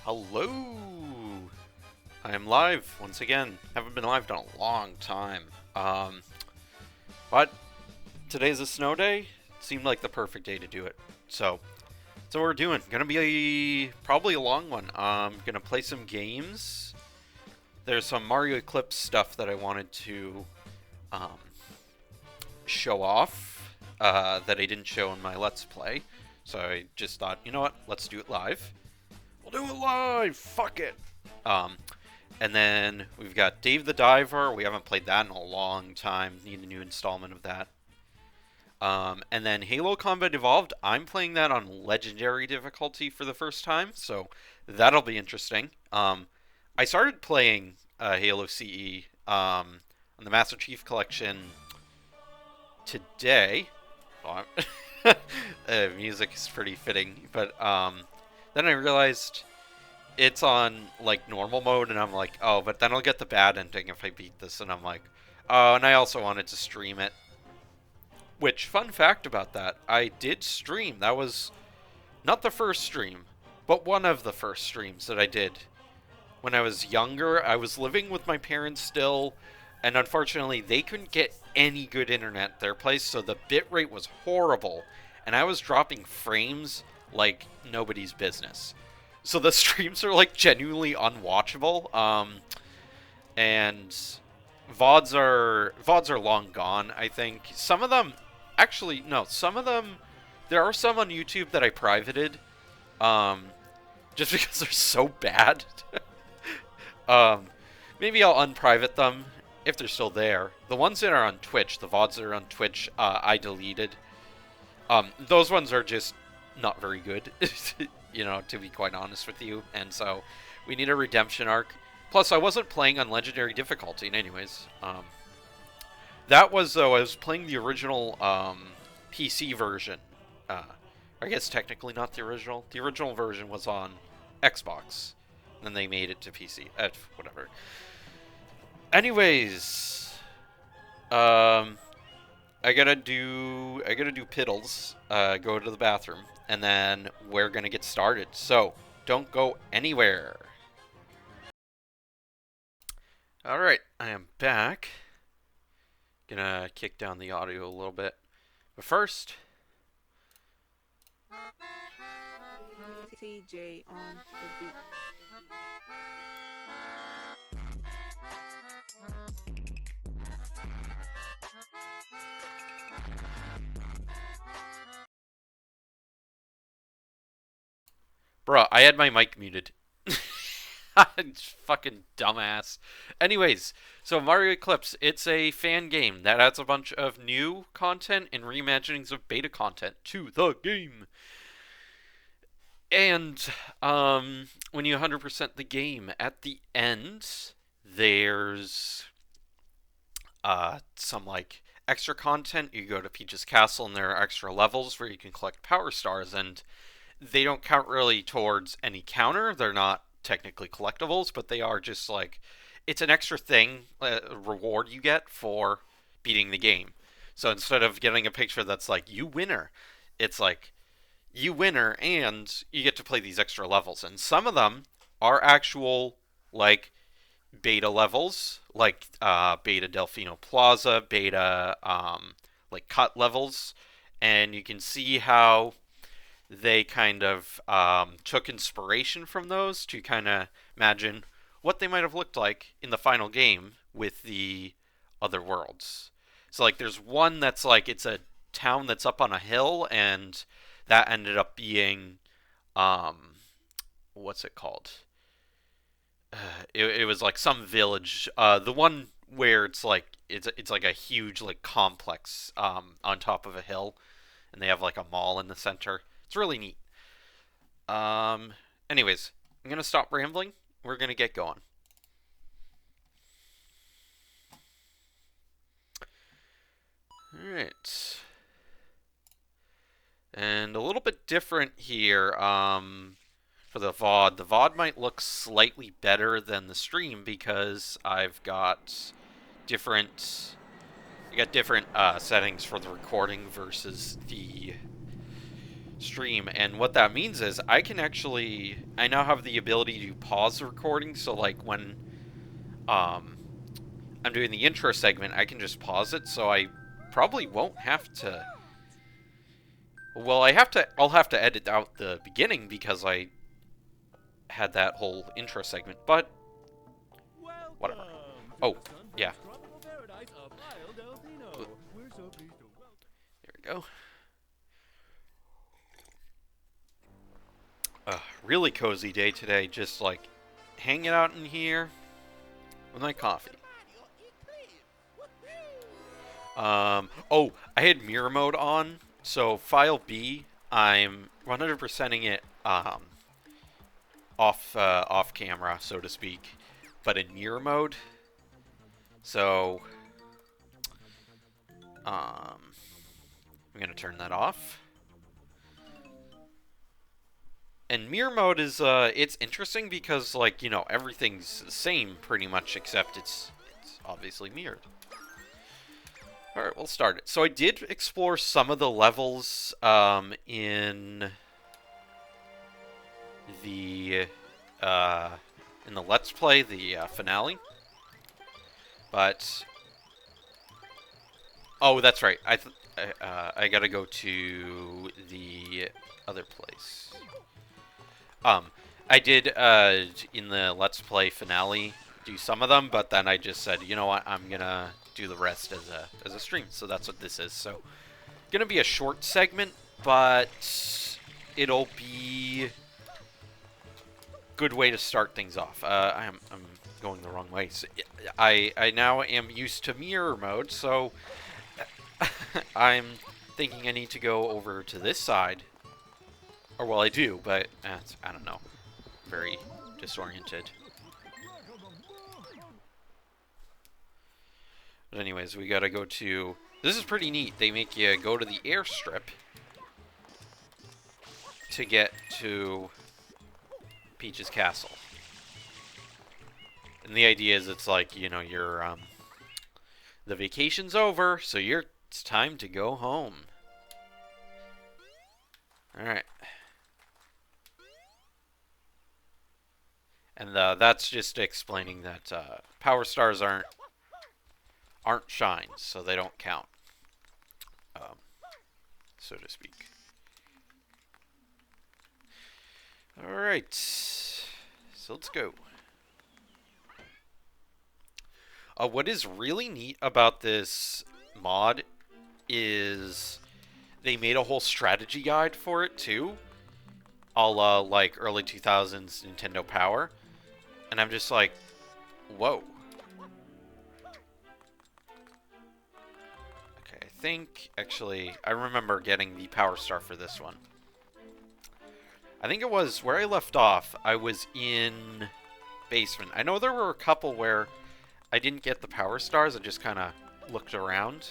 Hello! I am live once again. Haven't been live in a long time. But today's a snow day. It seemed like the perfect day to do it. So what we're doing. Gonna be probably a long one. Gonna play some games. There's some Mario Eclipse stuff that I wanted to um, show off that I didn't show in my Let's Play. So I just thought, you know what? Let's do it live. We'll do it live! Fuck it! Um, And then we've got Dave the Diver. We haven't played that in a long time. Need a new installment of that. And then Halo Combat Evolved. I'm playing that on Legendary difficulty for the first time, so that'll be interesting. I started playing Halo CE on the Master Chief Collection today. Oh, music is pretty fitting, but then I realized it's on like normal mode, and I'm like, oh, but then I'll get the bad ending if I beat this, and I'm like, oh, and I also wanted to stream it. Which, fun fact about that, I did stream. That was not the first stream, but one of the first streams that I did. When I was younger, I was living with my parents still, and unfortunately, they couldn't get any good internet at their place, so the bitrate was horrible, and I was dropping frames like nobody's business. So the streams are like genuinely unwatchable. And VODs are long gone. I think some of them, actually no, some of them. There are some on YouTube that I privated, um, just because they're so bad. um, Maybe I'll unprivate them if they're still there. The ones that are on Twitch, the VODs that are on Twitch, I deleted. Those ones are just not very good, you know, to be quite honest with you. And so we need a redemption arc. Plus, I wasn't playing on Legendary difficulty in anyways. That was, though, I was playing the original PC version. I guess technically not the original. The original version was on Xbox. Then they made it to PC. Whatever. Anyways, I gotta do piddles, go to the bathroom, and then we're gonna get started. So, don't go anywhere. Alright, I am back. Gonna kick down the audio a little bit. But first, TJ on the beat. bruh, I had my mic muted. Fucking dumbass. Anyways, so Mario Eclipse, it's a fan game that adds a bunch of new content and reimaginings of beta content to the game. And when you 100% the game, at the end, there's some like extra content. You go to Peach's Castle, and there are extra levels where you can collect power stars, and they don't count really towards any counter. They're not technically collectibles, but they are just like it's an extra thing, reward you get for beating the game. So instead of getting a picture that's like you winner, it's like you winner and you get to play these extra levels. And some of them are actual like beta levels, like beta Delfino Plaza, beta like cut levels, and you can see how they kind of took inspiration from those to kind of imagine what they might have looked like in the final game with the other worlds. So like there's one that's like it's a town that's up on a hill, and that ended up being um what's it called? It was like some village. The one where it's like a huge like complex on top of a hill, and they have like a mall in the center. It's really neat. Um, Anyways, I'm gonna stop rambling. We're gonna get going. All right. And a little bit different here. For the VOD, the VOD might look slightly better than the stream because I've got different. I got different settings for the recording versus the stream, and what that means is I now have the ability to pause the recording, so like when um, I'm doing the intro segment, I can just pause it, so I probably won't have to. Well, I'll have to edit out the beginning because I had that whole intro segment, but whatever. Oh, yeah. There we go. Really cozy day today, just like hanging out in here with my coffee. Oh, I had mirror mode on, so file B, I'm 100%ing it off camera, so to speak, but in mirror mode. So I'm gonna turn that off. And mirror mode is it's interesting because like everything's the same pretty much except it's obviously mirrored. Alright, we'll start it. So I did explore some of the levels in the Let's Play, the finale. But oh, that's right. I gotta go to the other place. I did in the Let's Play finale do some of them, but then I just said, you know what, I'm gonna do the rest as a stream. So that's what this is. So gonna be a short segment, but it'll be good way to start things off. I'm going the wrong way. So I now am used to mirror mode, so I'm thinking I need to go over to this side. Or well, I do, but I don't know. Very disoriented. But anyways, we gotta go to... This is pretty neat. They make you go to the airstrip to get to Peach's castle. And the idea is it's like, you're, the vacation's over, so it's time to go home. Alright. And that's just explaining that power stars aren't shines, so they don't count, so to speak. Alright, so let's go. What is really neat about this mod is they made a whole strategy guide for it too, a la like early 2000s Nintendo Power, and I'm just like, whoa. Okay, I think actually I remember getting the Power Star for this one. I think it was where I left off. I was in basement. I know there were a couple where I didn't get the Power Stars. I just kind of looked around.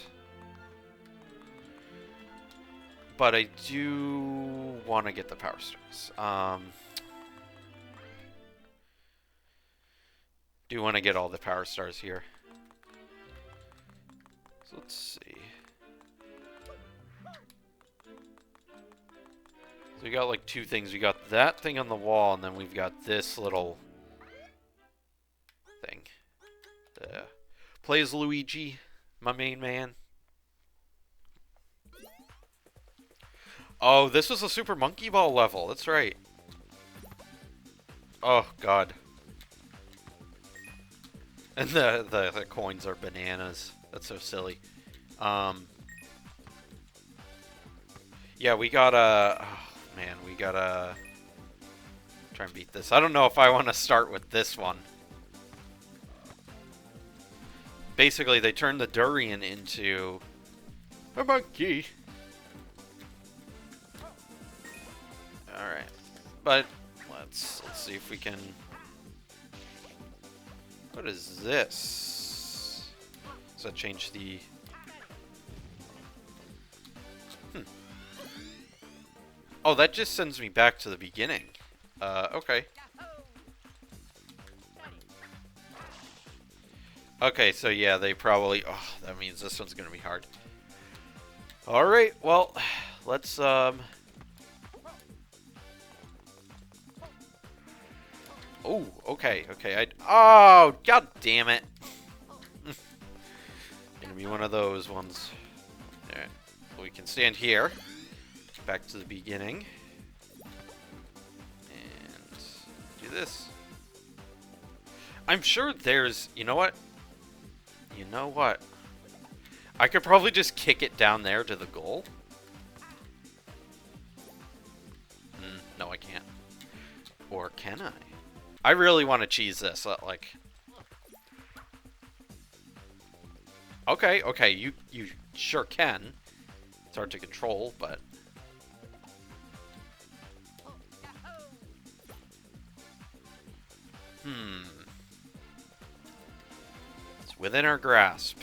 But I do want to get the Power Stars. Do want to get all the Power Stars here. So let's see. So we got like two things. We got that thing on the wall, and then we've got this little thing. Plays Luigi, my main man. Oh, this was a Super Monkey Ball level. That's right. Oh, God. And the coins are bananas. That's so silly. Yeah, we gotta... Oh, man, we gotta try and beat this. I don't know if I want to start with this one. Basically, they turned the durian into a monkey. Alright. But let's see if we can... What is this? Does that change the... Oh, that just sends me back to the beginning. Okay. Okay, so yeah, they probably... Oh, that means this one's gonna be hard. Alright, well, let's Oh, okay, okay. Oh, god damn it. Gonna be one of those ones. Alright. We can stand here. Back to the beginning. And do this. I'm sure there's... You know what? You know what? I could probably just kick it down there to the goal. No, I can't. Or can I? I really want to cheese this. Like... Okay, okay, you sure can. It's hard to control, but... It's within our grasp.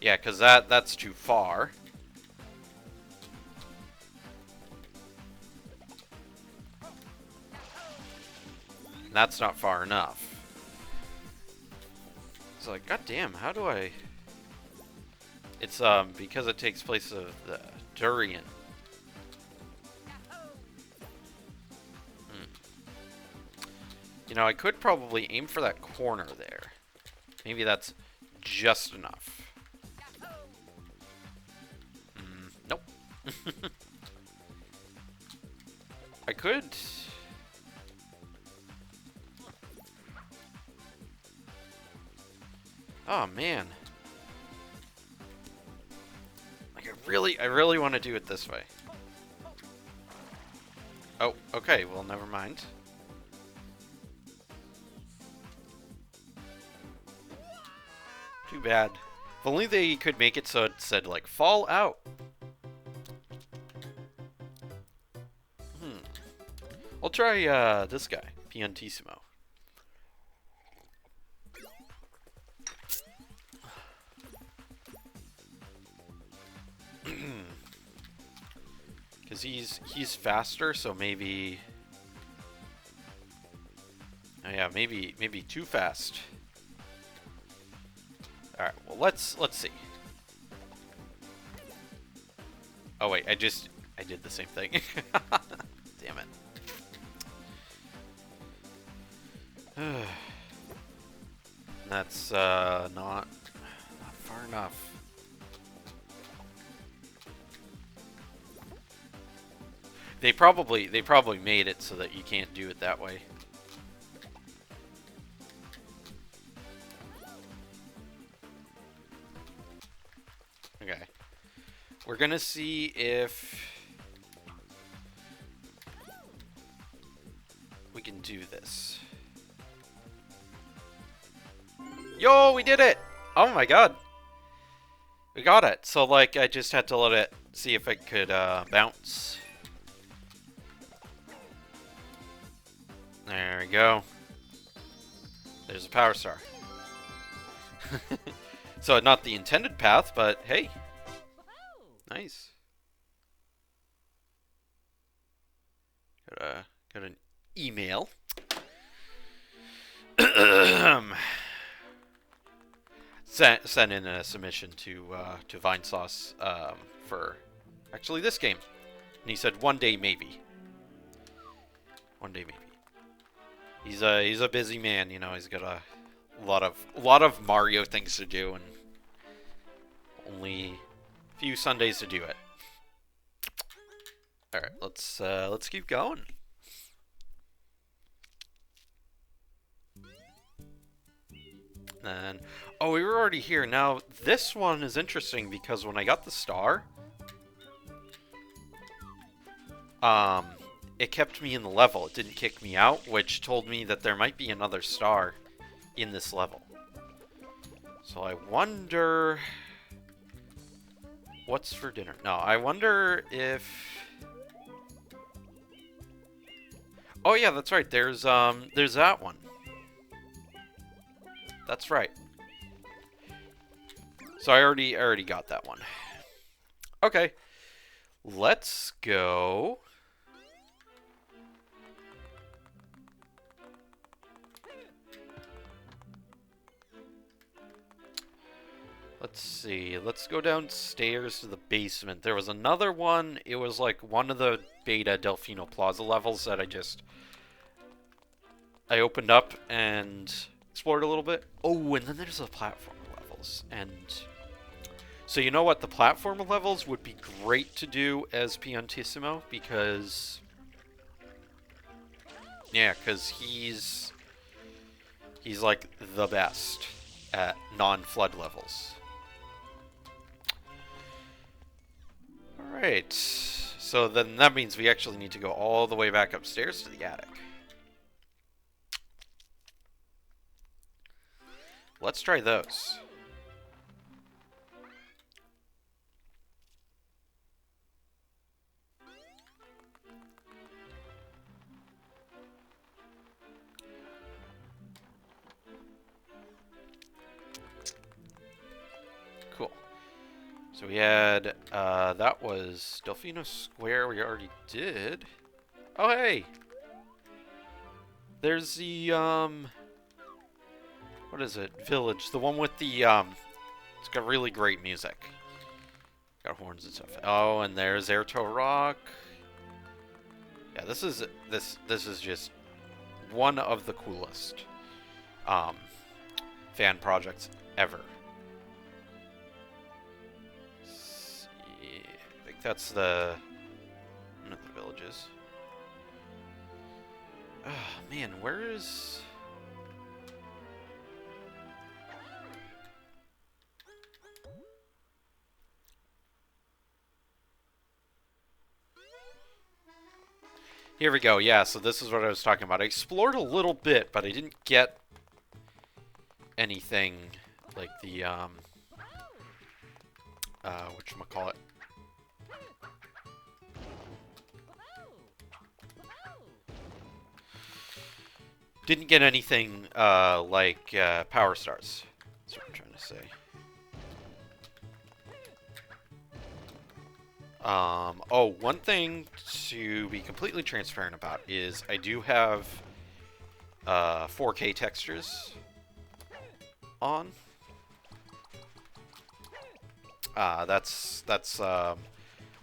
Yeah, because that's too far. And that's not far enough. It's like, god damn, how do I... It's, because it takes place of the durian. You know, I could probably aim for that corner there. Maybe that's just enough. Nope. I could... Oh, man. Like, I really want to do it this way. Oh, okay, well, never mind. Too bad. If only they could make it so it said, like, fall out. I'll try, this guy, Piantissimo. Because he's faster, so maybe... Oh yeah, maybe too fast. Alright, well, let's see. Oh wait, I did the same thing. Damn it. That's not far enough. They probably made it so that you can't do it that way. Okay. We're gonna see if we can do this. Yo, we did it! Oh my god. We got it. So, like, I just had to let it see if it could bounce. There we go. There's a power star. So, not the intended path, but hey. Nice. Got an email. Sent in a submission to Vinesauce for actually this game, and he said one day maybe. One day maybe. He's a busy man, you know. He's got a lot of Mario things to do, and only a few Sundays to do it. All right, let's keep going. And oh, we were already here. Now this one is interesting because when I got the star, it kept me in the level. It didn't kick me out, which told me that there might be another star in this level. So I wonder what's for dinner. No, I wonder if... Oh yeah, that's right. There's that one. That's right. So I already got that one. Okay. Let's go. Let's see. Let's go downstairs to the basement. There was another one. It was like one of the Beta Delfino Plaza levels that I just I opened up and explored a little bit. Oh, and then there's the platform levels. And so you know what? The platform levels would be great to do as Piantissimo because... Yeah, because he's like the best at non-flood levels. Alright, so then that means we actually need to go all the way back upstairs to the attic. Let's try those. Cool. So we had, that was Delfino Square we already did. Oh, hey! There's the, what is it? Village. The one with the, it's got really great music. Got horns and stuff. Oh, and there's Airtoe Rock. Yeah, this is just one of the coolest, fan projects ever. I think that's one of the villages. Oh, man, where is... Here we go, yeah, so this is what I was talking about. I explored a little bit, but I didn't get anything like the, whatchamacallit. Didn't get anything, like, Power Stars. That's what I'm trying to say. Oh, one thing to be completely transparent about is I do have 4K textures on. That's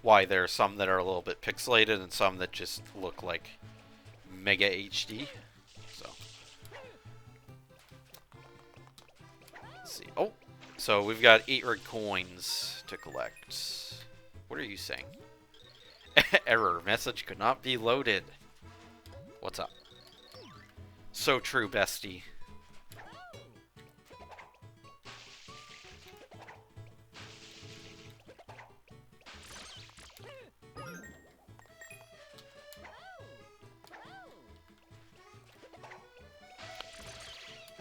why there are some that are a little bit pixelated and some that just look like Mega HD. So, let's see. Oh, so we've got 8 red coins to collect. What are you saying? Error. Message could not be loaded. What's up? So true, bestie.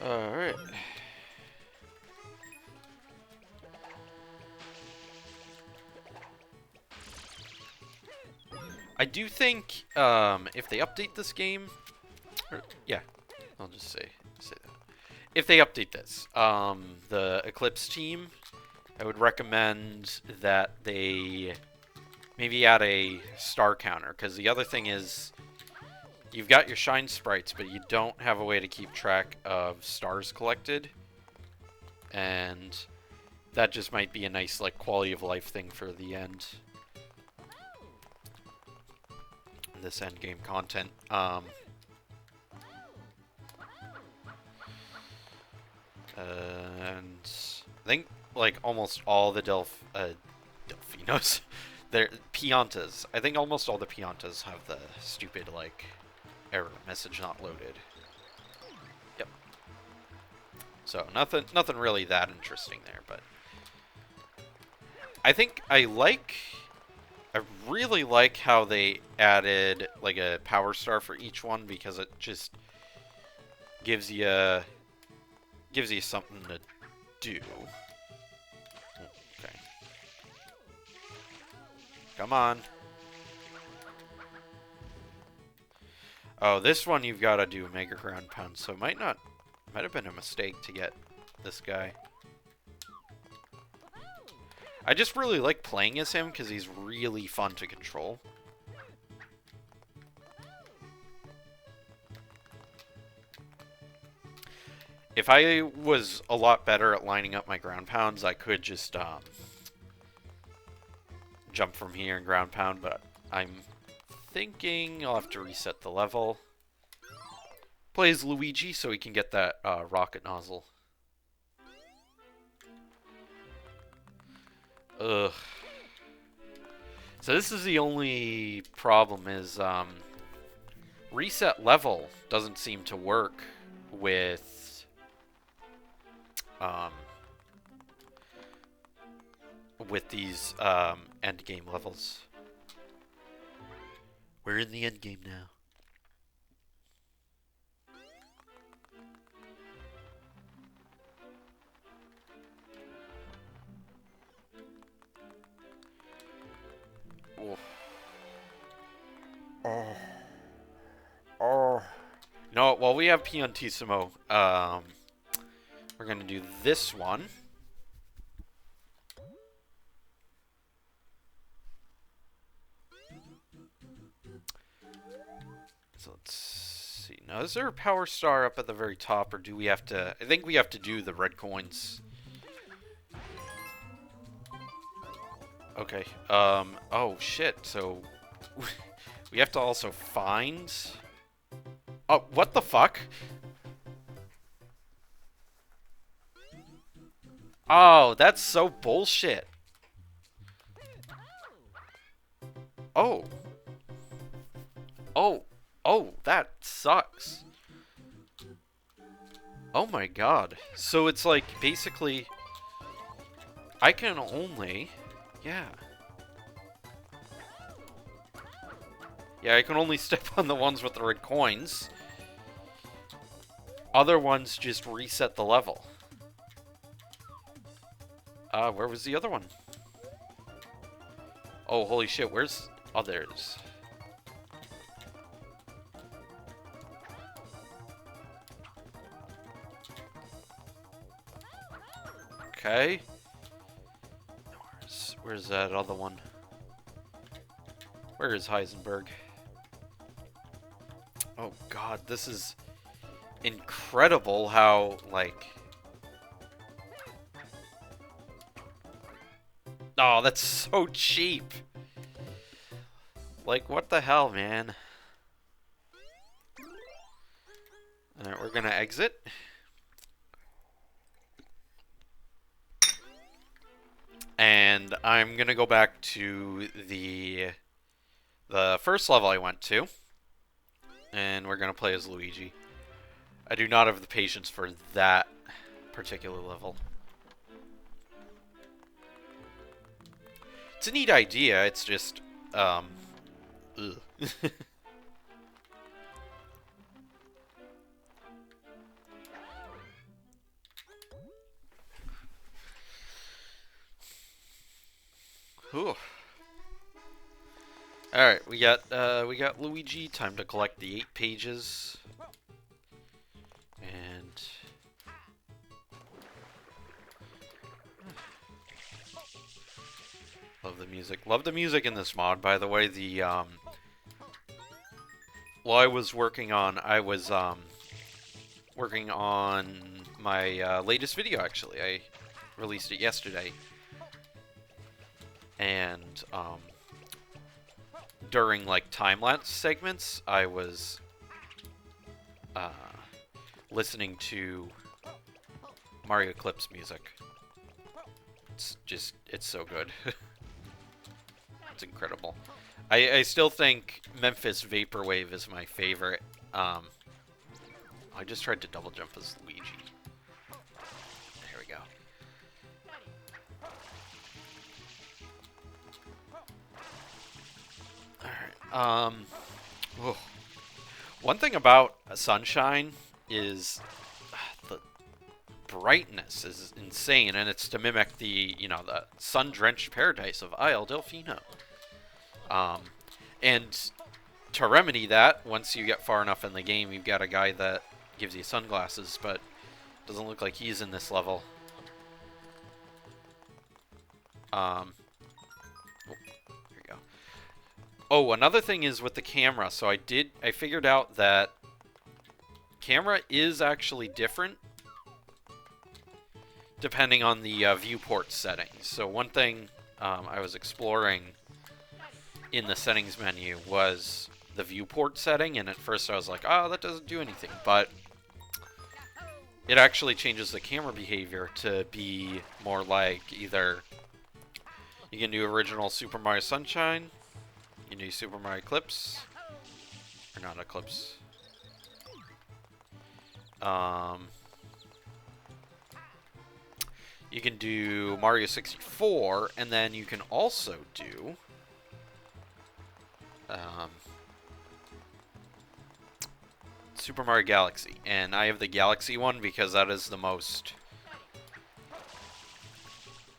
Alright. I do think if they update this game, yeah, I'll just say that. If they update this, the Eclipse team, I would recommend that they maybe add a star counter, because the other thing is you've got your shine sprites, but you don't have a way to keep track of stars collected, and that just might be a nice like quality of life thing for the end. This endgame content. And I think like almost all the Delfinos, they're Piantas. I think almost all the Piantas have the stupid like error message not loaded. Yep. So nothing really that interesting there, but I think I really like how they added like a power star for each one, because it just gives you something to do. Okay. Come on. Oh, this one you've got to do Mega Ground Pound, so it might have been a mistake to get this guy. I just really like playing as him because he's really fun to control. If I was a lot better at lining up my ground pounds, I could just jump from here and ground pound, but I'm thinking I'll have to reset the level. Play as Luigi so he can get that rocket nozzle. Ugh. So this is the only problem is reset level doesn't seem to work with um, these end game levels. We're in the end game now. Oh. Oh. Oh. No, while we have Piantissimo, we're gonna do this one. So let's see. Now, is there a power star up at the very top, or do we have to... I think we have to do the red coins. Okay. Oh, shit. So, we have to also find... Oh, what the fuck? Oh, that's so bullshit. Oh. Oh. Oh, that sucks. Oh my god. So it's like, basically... I can only... Yeah. Yeah, I can only step on the ones with the red coins. Other ones just reset the level. Where was the other one? Oh, holy shit, where's others? Okay. Where's that other one? Where is Heisenberg? Oh god, this is incredible how, like... Oh, that's so cheap! Like, what the hell, man? Alright, we're gonna exit. And I'm gonna go back to the first level I went to. And we're gonna play as Luigi. I do not have the patience for that particular level. It's a neat idea, it's just, ugh. Ooh. Alright, we got Luigi, time to collect the 8 pages. And love the music. Love the music in this mod, by the way. The while I was working on my latest video, actually. I released it yesterday. And during like time-lapse segments, I was listening to Mario Eclipse music. It's so good. It's incredible. I still think Memphis Vaporwave is my favorite. I just tried to double jump as Luigi. There we go. Alright, whew. One thing about Sunshine is the brightness is insane, and it's to mimic the, the sun-drenched paradise of Isle Delfino. And to remedy that, once you get far enough in the game, you've got a guy that gives you sunglasses, but doesn't look like he's in this level. Here we go. Oh, another thing is with the camera. So I figured out that camera is actually different depending on the viewport settings. So one thing I was exploring in the settings menu was the viewport setting, and at first I was like, oh, that doesn't do anything, but it actually changes the camera behavior to be more like either you can do original Super Mario Sunshine, you can do Super Mario Eclipse, or not Eclipse. You can do Mario 64, and then you can also do Super Mario Galaxy. And I have the Galaxy one because that is the most...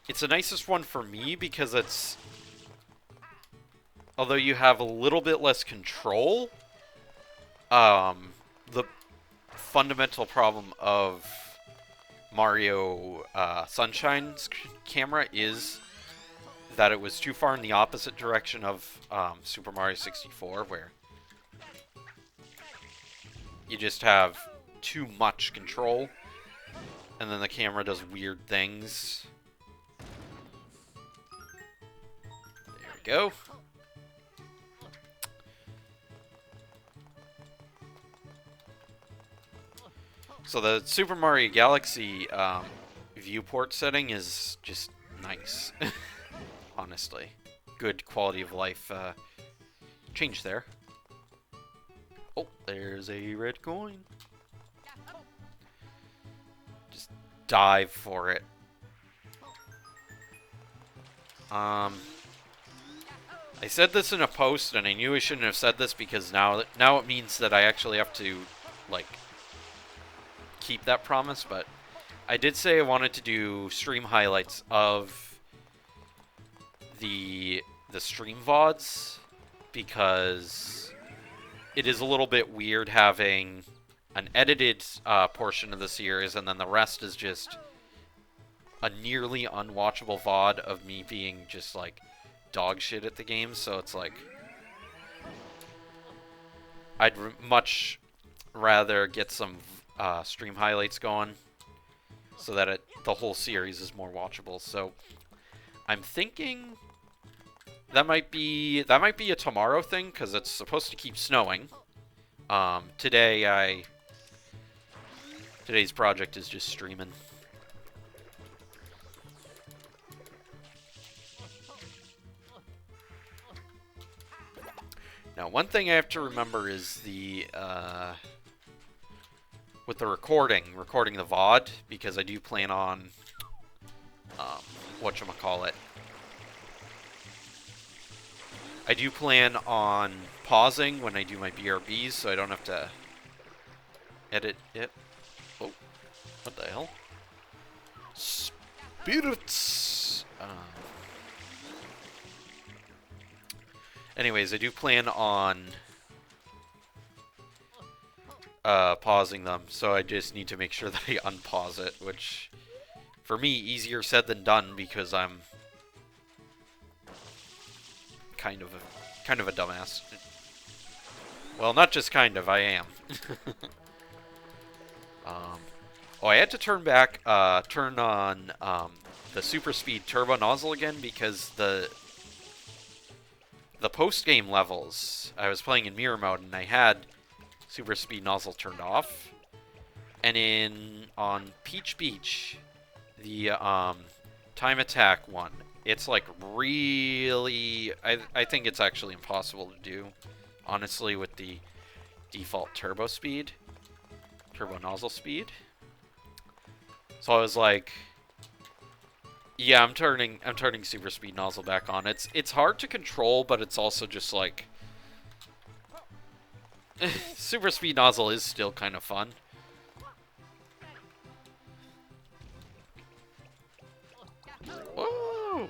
It's the nicest one for me because it's... Although you have a little bit less control, the fundamental problem of Mario Sunshine's camera is that it was too far in the opposite direction of Super Mario 64, where you just have too much control, and then the camera does weird things. There we go. So the Super Mario Galaxy viewport setting is just nice, honestly. Good quality of life change there. Oh, there's a red coin. Just dive for it. I said this in a post, and I knew I shouldn't have said this because now it means that I actually have to, like, keep that promise, but I did say I wanted to do stream highlights of the stream VODs because it is a little bit weird having an edited portion of the series and then the rest is just a nearly unwatchable VOD of me being just like dog shit at the game. So it's like I'd much rather get some stream highlights going so that the whole series is more watchable. So I'm thinking that might be a tomorrow thing because it's supposed to keep snowing. Today's project is just streaming. Now, one thing I have to remember is with the recording the VOD, because I do plan on, whatchamacallit. I do plan on pausing when I do my BRBs, so I don't have to edit it. Oh, what the hell? Spirits! Anyways, I do plan on pausing them, so I just need to make sure that I unpause it, which, for me, easier said than done because I'm kind of a dumbass. Well, not just kind of, I am. Oh, I had to turn on the super speed turbo nozzle again because the post-game levels, I was playing in mirror mode and I had super speed nozzle turned off. And on Peach Beach, the time attack one, it's like really, I think it's actually impossible to do, honestly, with the default turbo nozzle speed. So I was like, yeah, I'm turning super speed nozzle back on. It's hard to control, but it's also just like super speed nozzle is still kind of fun. Whoa!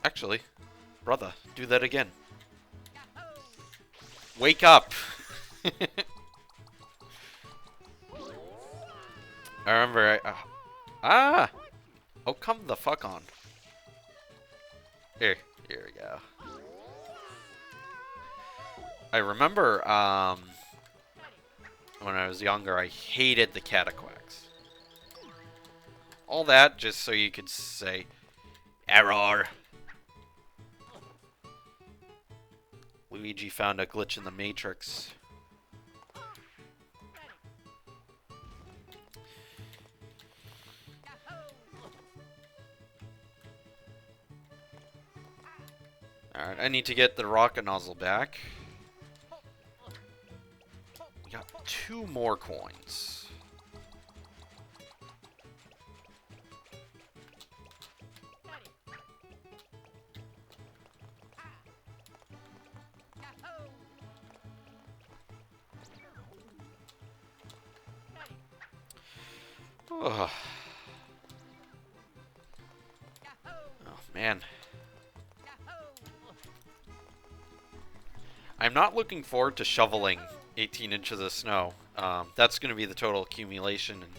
Actually, brother, do that again. Wake up! I remember oh, come the fuck on. Here we go. I remember, when I was younger, I hated the cataquacks. All that just so you could say, error. Luigi found a glitch in the Matrix. Alright, I need to get the rocket nozzle back. We got 2 more coins. Ugh. Oh, man. I'm not looking forward to shoveling 18 inches of snow. That's going to be the total accumulation, and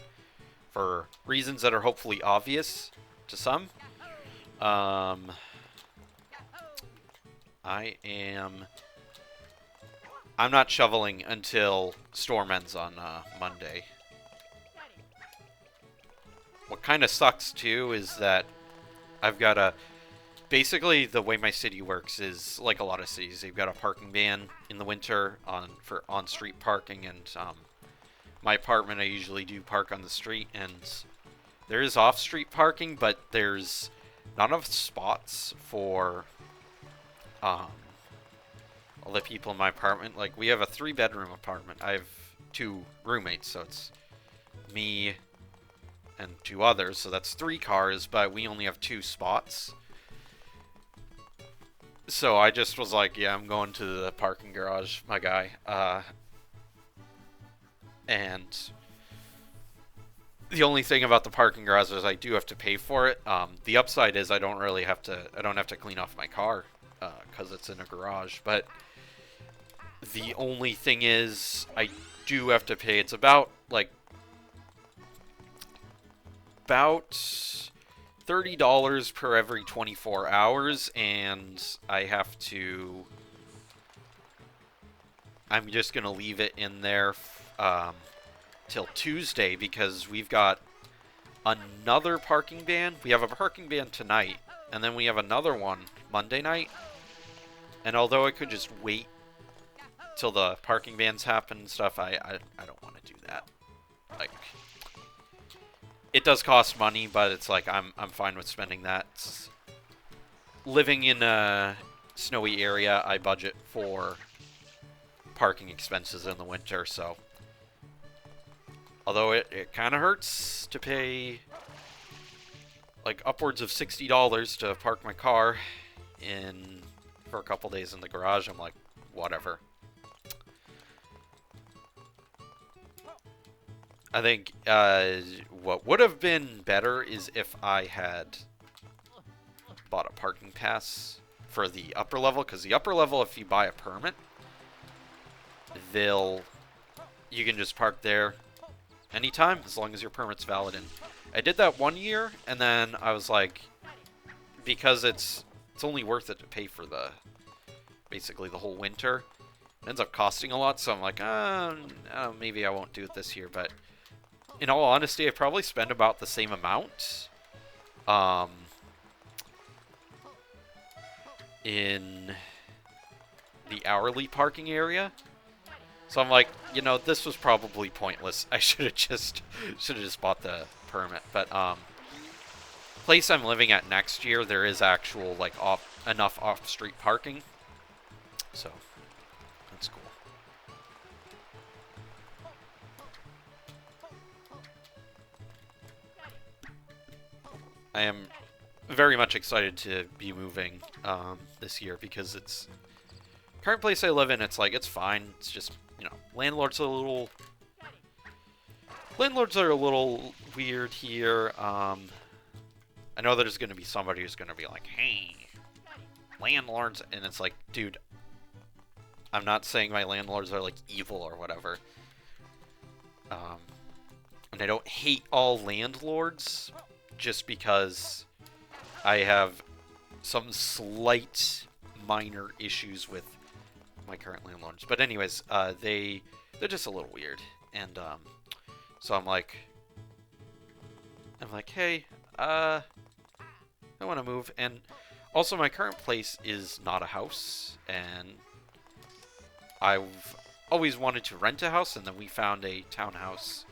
for reasons that are hopefully obvious to some. I'm not shoveling until storm ends on Monday. What kind of sucks too is that I've got a... Basically, the way my city works is like a lot of cities. They've got a parking ban in the winter for on-street parking, and my apartment, I usually do park on the street, and there is off-street parking, but there's not enough spots for all the people in my apartment. Like, we have a 3-bedroom apartment. I have 2 roommates, so it's me and 2 others, so that's 3 cars, but we only have 2 spots. So I just was like, yeah, I'm going to the parking garage, my guy. And the only thing about the parking garage is I do have to pay for it. The upside is I don't have to clean off my car because it's in a garage. But the only thing is I do have to pay. It's about $30 per every 24 hours, and I'm just going to leave it in there till Tuesday, because we've got another parking ban. We have a parking ban tonight, and then we have another one Monday night. And although I could just wait till the parking bans happen and stuff, I don't want to do that. Like, it does cost money, but it's like I'm fine with spending that. Living in a snowy area, I budget for parking expenses in the winter, so although it kind of hurts to pay like upwards of $60 to park my car for a couple days in the garage, I'm like, whatever. I think what would have been better is if I had bought a parking pass for the upper level, because the upper level, if you buy a permit, you can just park there anytime as long as your permit's valid. And I did that one year, and then I was like, because it's only worth it to pay for basically the whole winter. It ends up costing a lot, so I'm like, maybe I won't do it this year. But in all honesty, I probably spend about the same amount in the hourly parking area. So I'm like, this was probably pointless. I should have just bought the permit. But place I'm living at next year, there is actual enough off-street parking. So that's cool. I am very much excited to be moving this year, because it's current place I live in. It's like, it's fine. It's just, landlords are a little weird here. I know there's going to be somebody who's going to be like, hey, landlords, and it's like, dude, I'm not saying my landlords are like evil or whatever. And I don't hate all landlords, just because I have some slight minor issues with my current landlords. But anyways, they're just a little weird. And so I'm like, hey, I want to move. And also, my current place is not a house, and I've always wanted to rent a house, and then we found a townhouse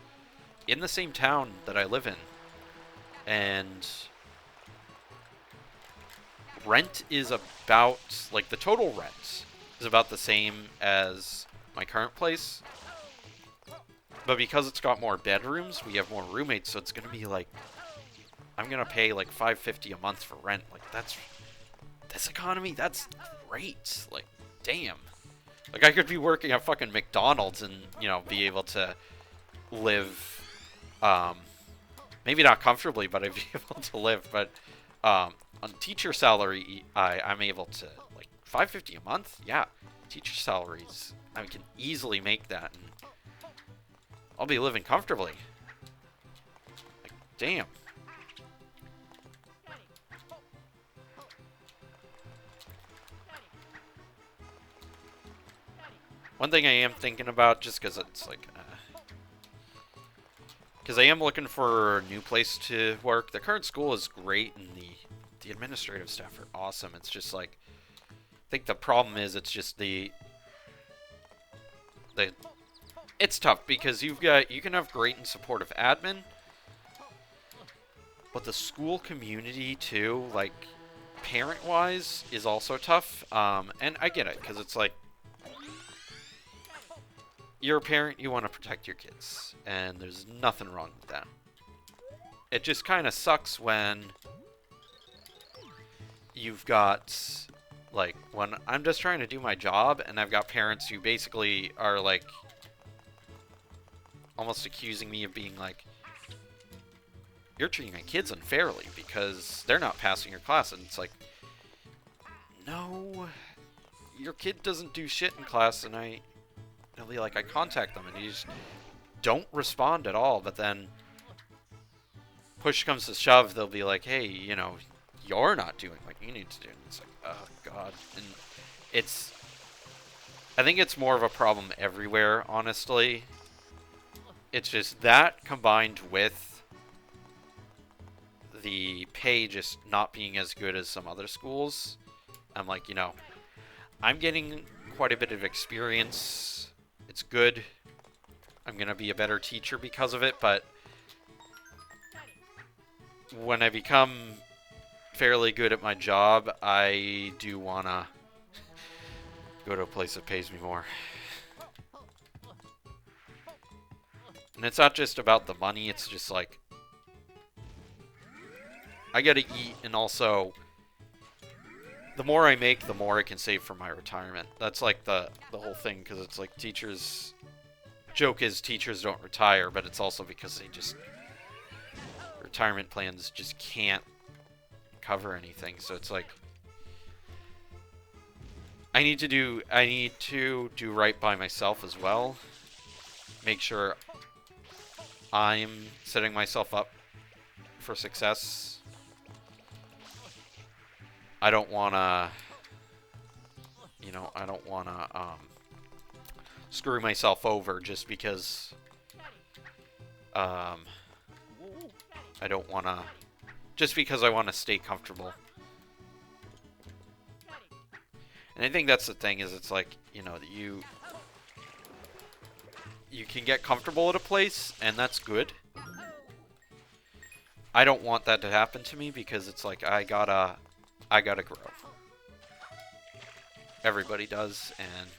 in the same town that I live in. And rent is about, like, the total rent is about the same as my current place. But because it's got more bedrooms, we have more roommates, so it's going to be like, I'm going to pay like $5.50 a month for rent. Like, that's, this economy, that's great. Like, damn. Like, I could be working at fucking McDonald's and, you know, be able to live, maybe not comfortably, but I'd be able to live. But on teacher salary, I'm able to, like, $5.50 a month? Yeah, teacher salaries, I can easily make that, and I'll be living comfortably. Like, damn. One thing I am thinking about, just because it's like, because I am looking for a new place to work. The current school is great, and the administrative staff are awesome. It's just like, I think the problem is it's just it's tough because you can have great and supportive admin, but the school community too, like parent-wise, is also tough. And I get it because it's like, you're a parent, you want to protect your kids, and there's nothing wrong with that. It just kind of sucks when you've got, like, when I'm just trying to do my job, and I've got parents who basically are, like, almost accusing me of being like, you're treating my kids unfairly because they're not passing your class, and it's like, no, your kid doesn't do shit in class, and they'll be like, I contact them, and you just don't respond at all. But then, push comes to shove, they'll be like, hey, you know, you're not doing what you need to do. And it's like, oh, God. And I think it's more of a problem everywhere, honestly. It's just that combined with the pay just not being as good as some other schools. I'm like, you know, I'm getting quite a bit of experience. It's good. I'm going to be a better teacher because of it, but when I become fairly good at my job, I do want to go to a place that pays me more. And it's not just about the money, it's just like, I gotta eat, and also, the more I make, the more I can save for my retirement. That's like the whole thing, because it's like teachers... Joke is teachers don't retire, but it's also because they just... retirement plans just can't cover anything, so it's like... I need to do right by myself as well. Make sure I'm setting myself up for success. I don't want to, you know, I don't want to screw myself over just because I don't want to, just because I want to stay comfortable. And I think that's the thing, is it's like, you know, you can get comfortable at a place, and that's good. I don't want that to happen to me, because it's like, I gotta grow. Everybody does, and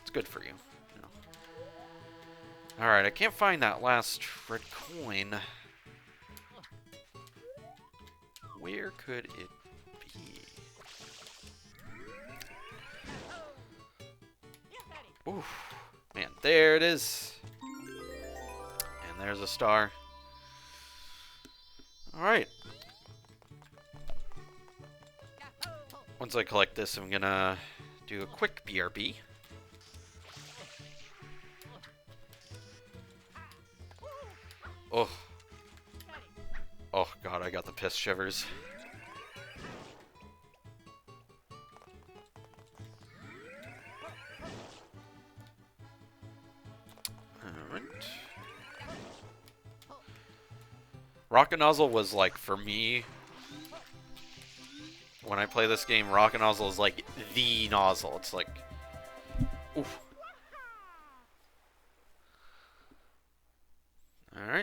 it's good for you. You know. Alright, I can't find that last red coin. Where could it be? Oof. Man, there it is. And there's a star. Alright. Once I collect this, I'm gonna do a quick BRB. Oh. Oh god, I got the piss shivers. Alright. Rocket Nozzle was like, for me, when I play this game, Rocket Nozzle is like the nozzle. It's like,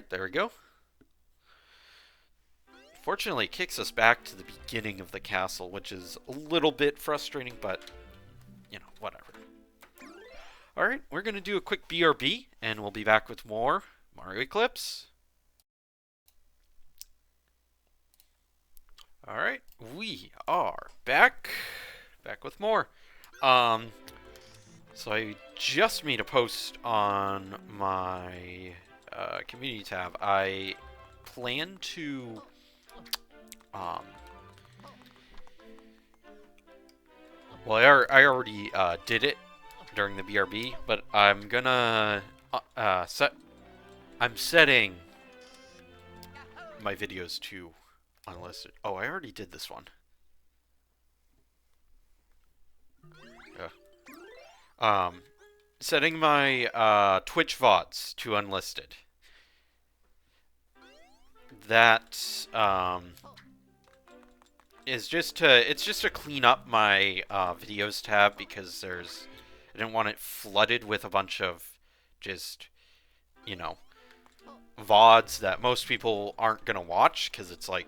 Alright, there we go. Fortunately, it kicks us back to the beginning of the castle, which is a little bit frustrating, but, you know, whatever. Alright, we're going to do a quick BRB, and we'll be back with more Mario Eclipse. Alright, we are back with more. So I just made a post on my community tab. I plan to well, I already did it during the BRB, but I'm gonna I'm setting my videos to unlisted. Oh, I already did this one. Setting my Twitch VODs to unlisted. That is just to clean up my videos tab because I didn't want it flooded with a bunch of just, you know, VODs that most people aren't gonna watch because it's like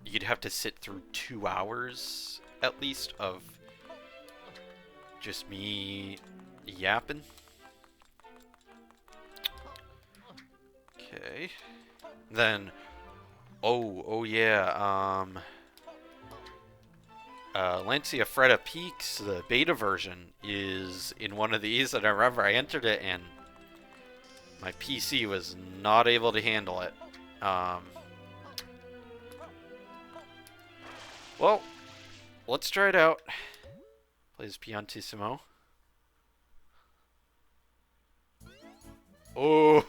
you'd have to sit through 2 hours at least of just me yapping. Okay. Then, oh yeah, Lancia Freda Peaks, the beta version, is in one of these, and I remember I entered it and my PC was not able to handle it. Well, let's try it out. Plays Piantissimo. Oh!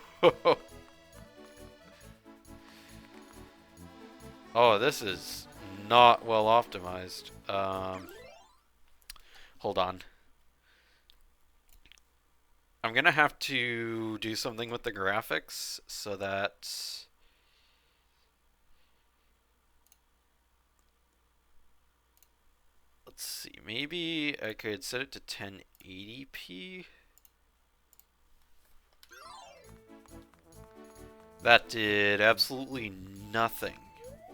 Oh, this is not well optimized. Hold on. I'm gonna have to do something with the graphics so that let's see, maybe I could set it to 1080p. That did absolutely nothing.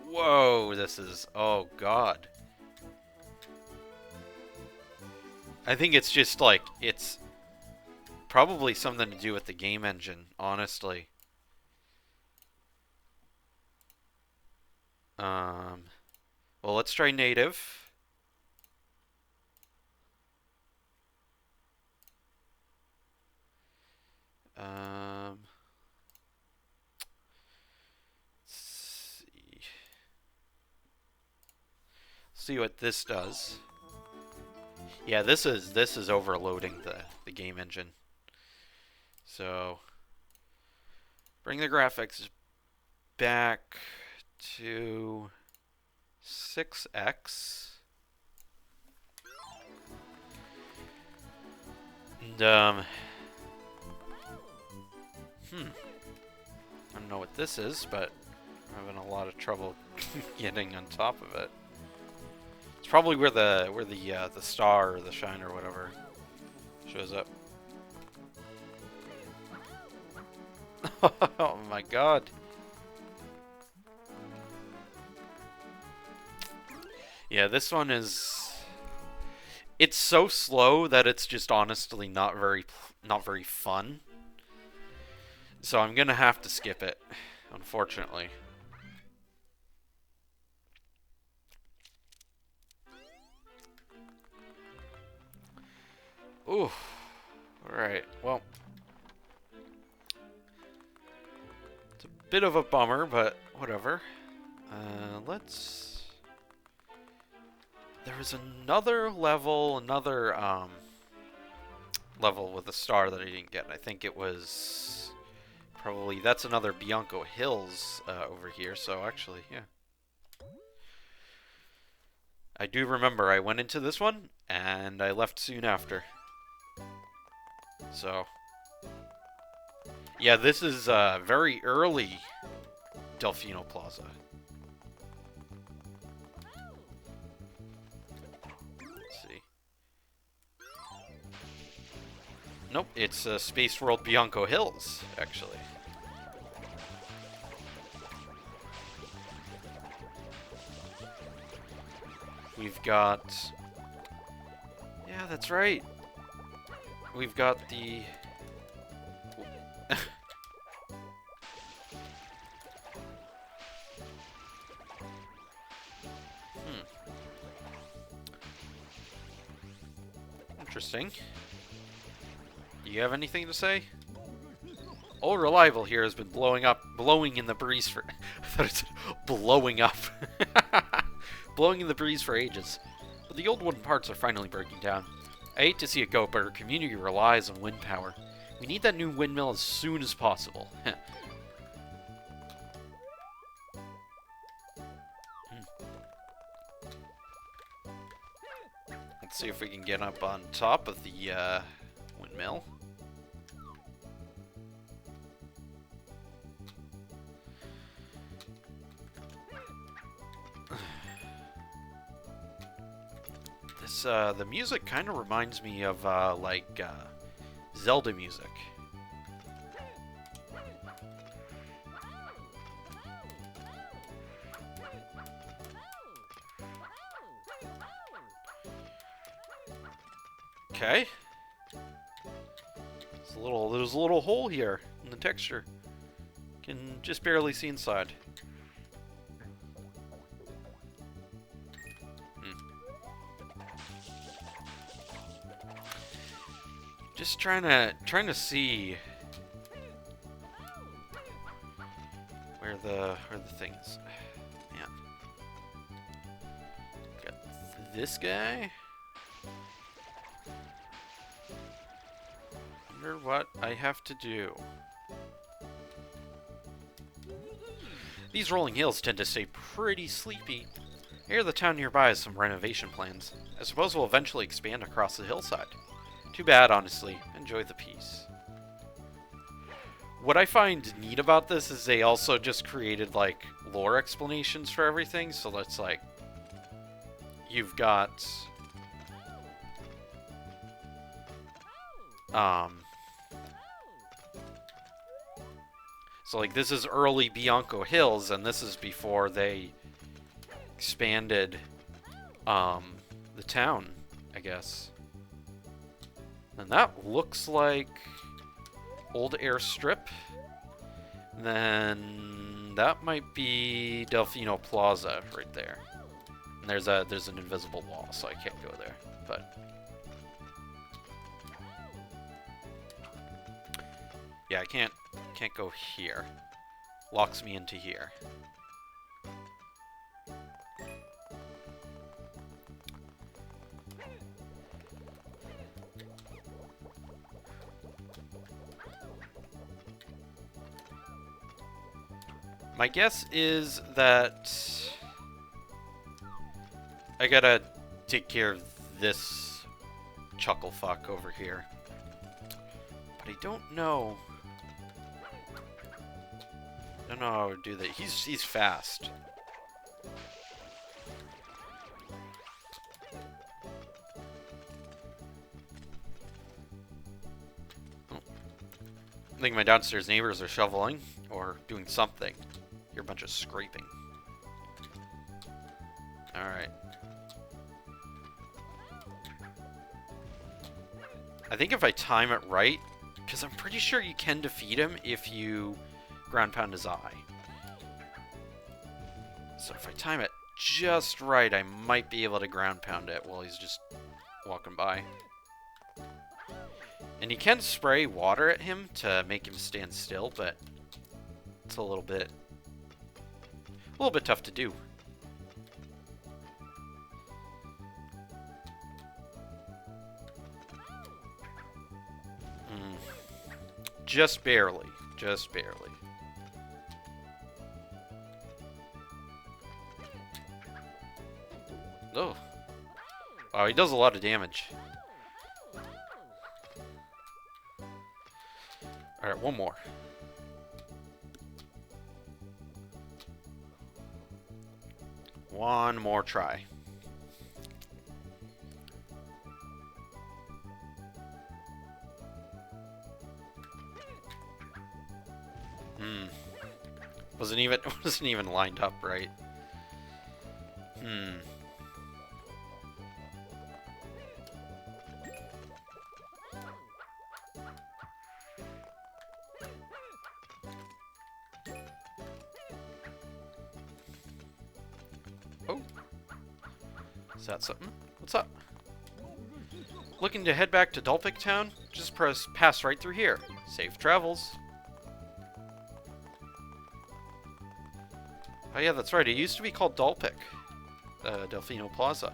Whoa, this is, oh god. I think it's just like, it's probably something to do with the game engine, honestly. Well, let's try native. Let's see what this does. Yeah, this is overloading the game engine. So bring the graphics back to 6x. And I don't know what this is, but I'm having a lot of trouble getting on top of it. It's probably where the star or the shine or whatever shows up. Oh my god. Yeah, this one is, it's so slow that it's just honestly not very fun. So I'm going to have to skip it, unfortunately. Ooh. Alright, well. It's a bit of a bummer, but whatever. Let's... There was another level, level with a star that I didn't get. I think it was probably, that's another Bianco Hills over here, so actually, yeah. I do remember I went into this one, and I left soon after. So, yeah, this is very early Delfino Plaza. Let's see. Nope, it's Space World Bianco Hills, actually. We've got... Yeah, that's right. We've got the... Interesting. Do you have anything to say? Old Reliable here has been blowing in the breeze for... I thought it said blowing up. Blowing in the breeze for ages. But the old wooden parts are finally breaking down. I hate to see it go, but our community relies on wind power. We need that new windmill as soon as possible. Let's see if we can get up on top of the windmill. The music kind of reminds me of, Zelda music. Okay. There's a little hole here in the texture. Can just barely see inside. Just trying to see where the thing is. Man. Got this guy. Wonder what I have to do. These rolling hills tend to stay pretty sleepy. I hear the town nearby has some renovation plans. I suppose we'll eventually expand across the hillside. Too bad, honestly. Enjoy the peace. What I find neat about this is they also just created, like, lore explanations for everything. So that's, like, you've got... So, like, this is early Bianco Hills, and this is before they expanded, the town, I guess. And that looks like Old Airstrip. Then that might be Delfino Plaza right there. And there's an invisible wall, so I can't go there. But yeah, I can't go here. Locks me into here. My guess is that I gotta take care of this chucklefuck over here. But I don't know. I don't know how I would do that. He's fast. Oh. I think my downstairs neighbors are shoveling or doing something. Hear a bunch of scraping. Alright. I think if I time it right, because I'm pretty sure you can defeat him if you ground pound his eye. So if I time it just right, I might be able to ground pound it while he's just walking by. And you can spray water at him to make him stand still, but it's a little bit tough to do. Just barely. Just barely. Oh. Wow, he does a lot of damage. Alright, one more. One more try. Wasn't even lined up right. Is that something? What's up? Looking to head back to Dulpic Town? Just pass right through here. Safe travels. Oh yeah, that's right. It used to be called Dulpic. Delfino Plaza.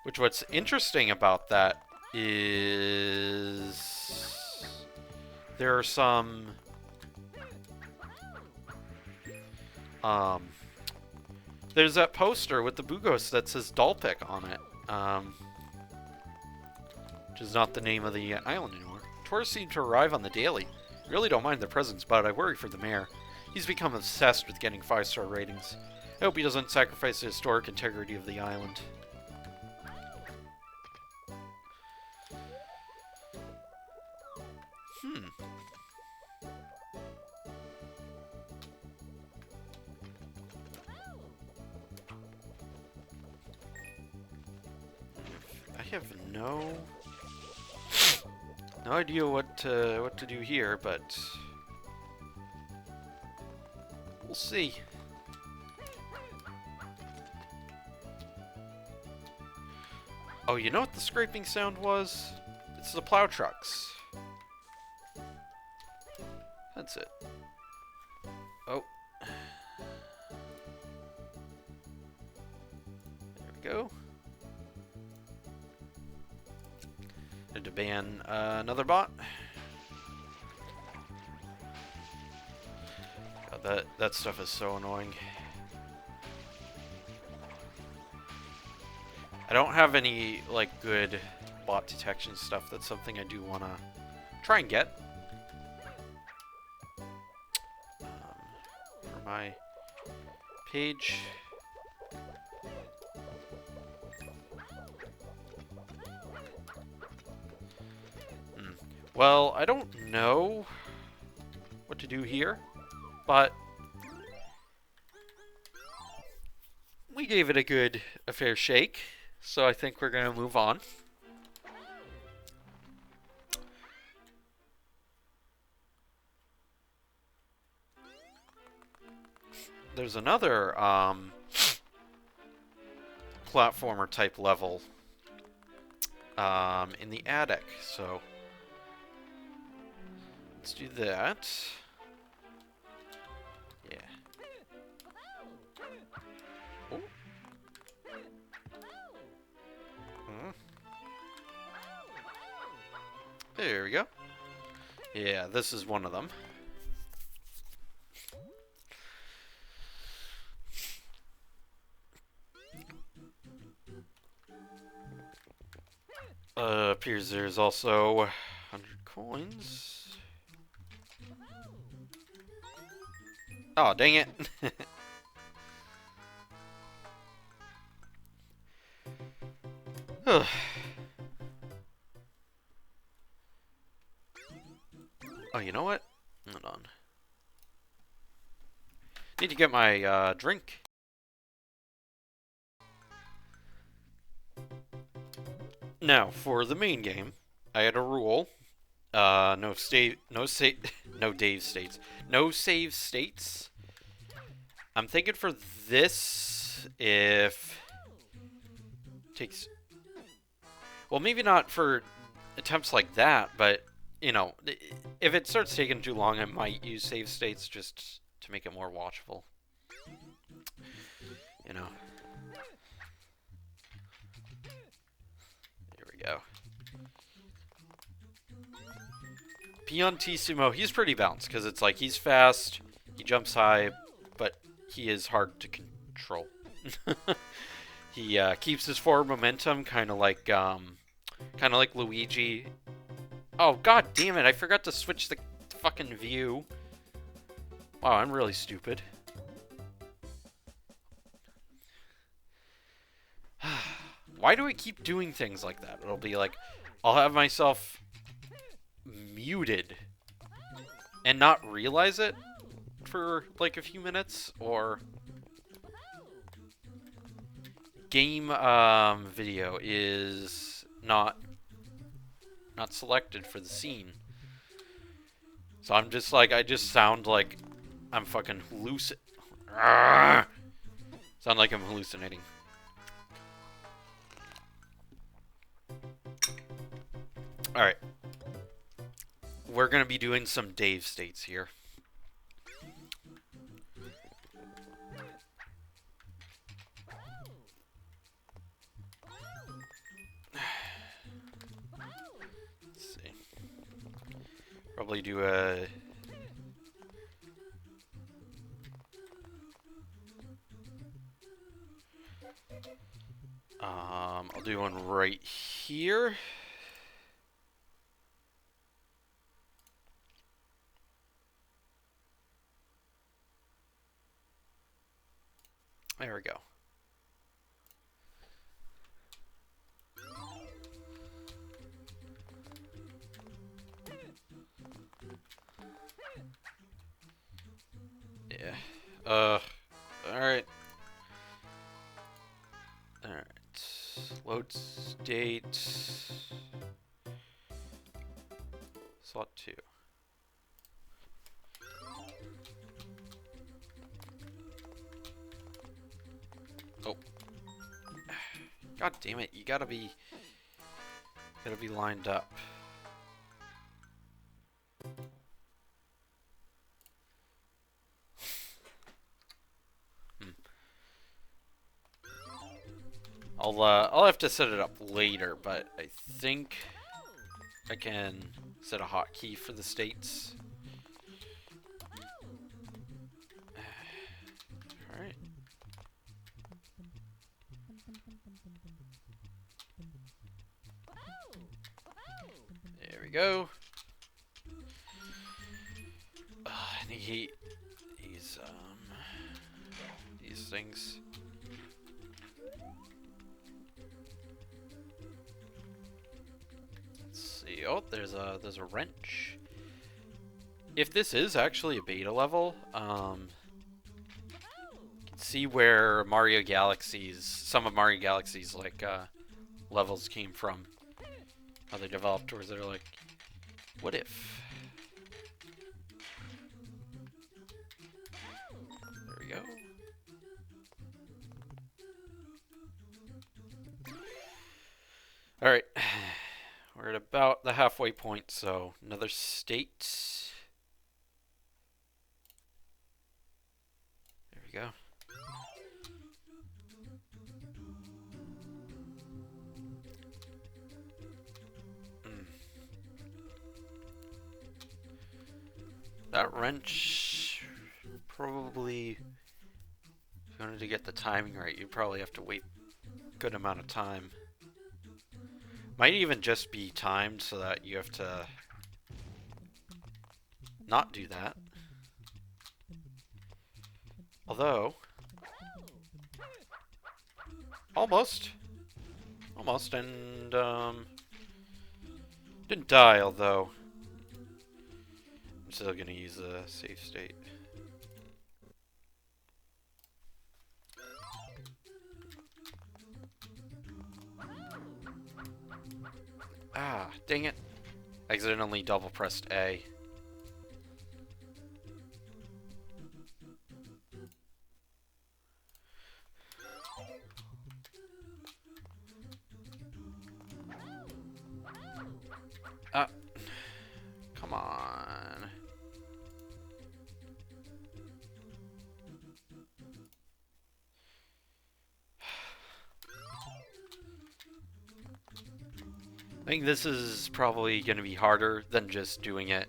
Which, what's interesting about that is there are some there's that poster with the Bugos that says Dulpic on it, which is not the name of the island anymore. Tourists seem to arrive on the daily. Really don't mind their presence, but I worry for the mayor. He's become obsessed with getting 5-star ratings. I hope he doesn't sacrifice the historic integrity of the island. I have no idea what to do here, but we'll see. Oh, you know what the scraping sound was? It's the plow trucks. That's it. Oh. There we go. Need to ban another bot. God, that stuff is so annoying. I don't have any like good bot detection stuff. That's something I do want to try and get. For my page. Well, I don't know what to do here, but we gave it a fair shake, so I think we're going to move on. There's another platformer type level in the attic, so let's do that. Yeah. Oh. There we go. Yeah, this is one of them. Appears there's also 100 coins. Oh, dang it. Oh, you know what? Hold on. Need to get my drink. Now, for the main game, I had a rule. No save states. I'm thinking for this, if takes, well, maybe not for attempts like that, but you know, if it starts taking too long, I might use save states just to make it more watchable. You know. There we go. Peon T-Sumo, he's pretty balanced, because it's like he's fast, he jumps high, but he is hard to control. He keeps his forward momentum, kind of like Luigi. Oh, god damn it, I forgot to switch the fucking view. Wow, I'm really stupid. Why do I keep doing things like that? It'll be like, I'll have myself muted and not realize it for like a few minutes, or game video is not selected for the scene. So I'm just like, I just sound like I'm fucking sound like I'm hallucinating. Alright. We're gonna be doing some Dave states here. Let's see. Probably do a... I'll do one right here. There we go. Yeah. Alright. Alright. Load state. Slot 2. Oh. God damn it, you gotta be lined up. I'll have to set it up later, but I think I can set a hotkey for the states. Alright. There we go. And he these things. Let's see. Oh, there's a wrench. If this is actually a beta level, see where Mario Galaxy's, some of Mario Galaxy's like levels came from. How they developed, or they're like, what if? There we go. Alright. We're at about the halfway point, so another state. There we go. That wrench probably, if you wanted to get the timing right, you'd probably have to wait a good amount of time. Might even just be timed so that you have to not do that. Although, almost, and didn't die. Although, I'm still gonna use a safe state. Ah, dang it! Accidentally double pressed A. Ah, come on. I think this is probably going to be harder than just doing it,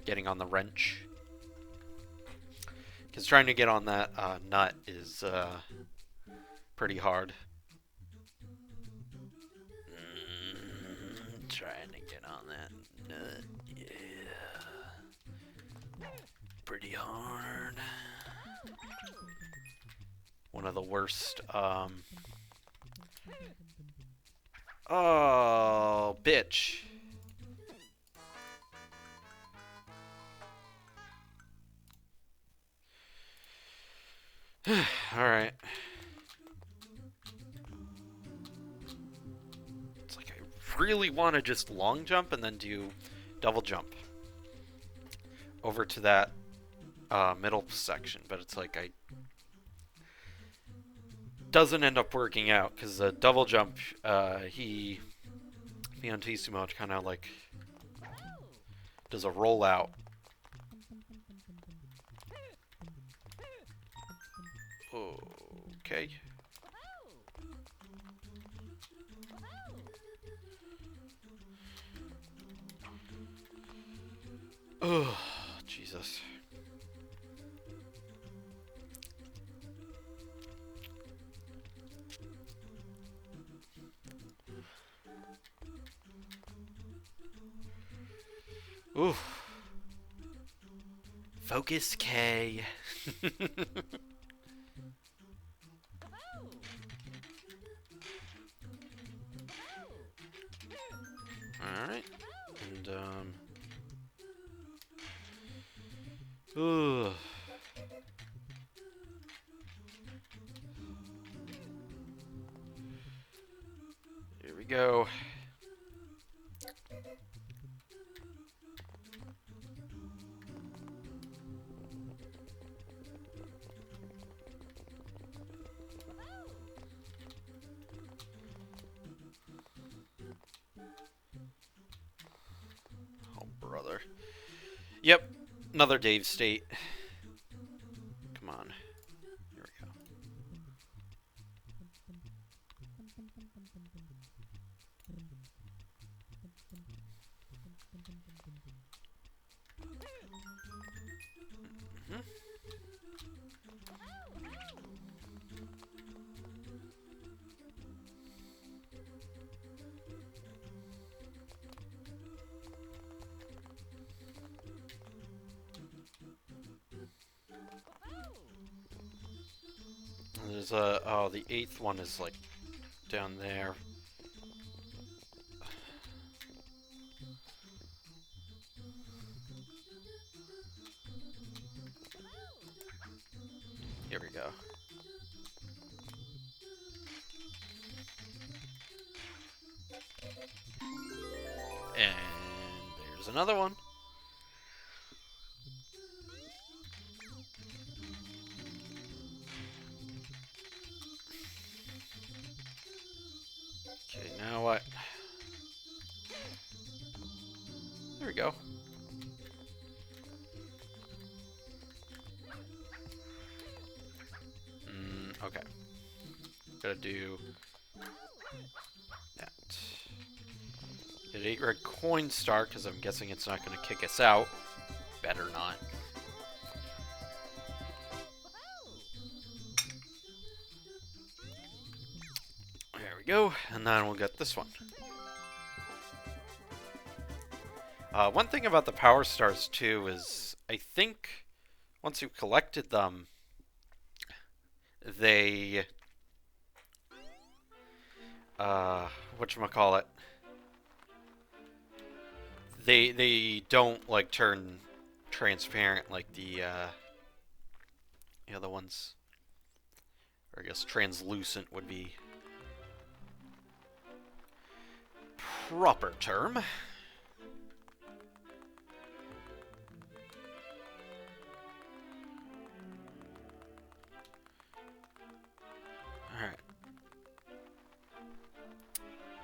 getting on the wrench. Because trying to get on that nut is pretty hard. Trying to get on that nut, yeah. Pretty hard. One of the worst, oh, bitch. Alright. It's like I really want to just long jump and then do double jump. over to that middle section, but it's like I doesn't end up working out because the double jump, he Piantissimo kind of like does a rollout. Okay. Oh, Jesus. Ooh. Focus K. Alright. And, ooh. Here we go. Oh, brother. Yep. Another Dave state. Come on. Here we go. Mm-hmm. There's a... Oh, the 8th one is, like, down there. Here we go. And there's another one. Okay, now what? There we go. Okay. Gotta do that. Get 8 red coin star, because I'm guessing it's not gonna kick us out. Better not. There we go, and then we'll get this one. One thing about the power stars, too, is I think once you've collected them, they... whatchamacallit? They don't, like, turn transparent like the other ones. Or I guess translucent would be proper term. Alright.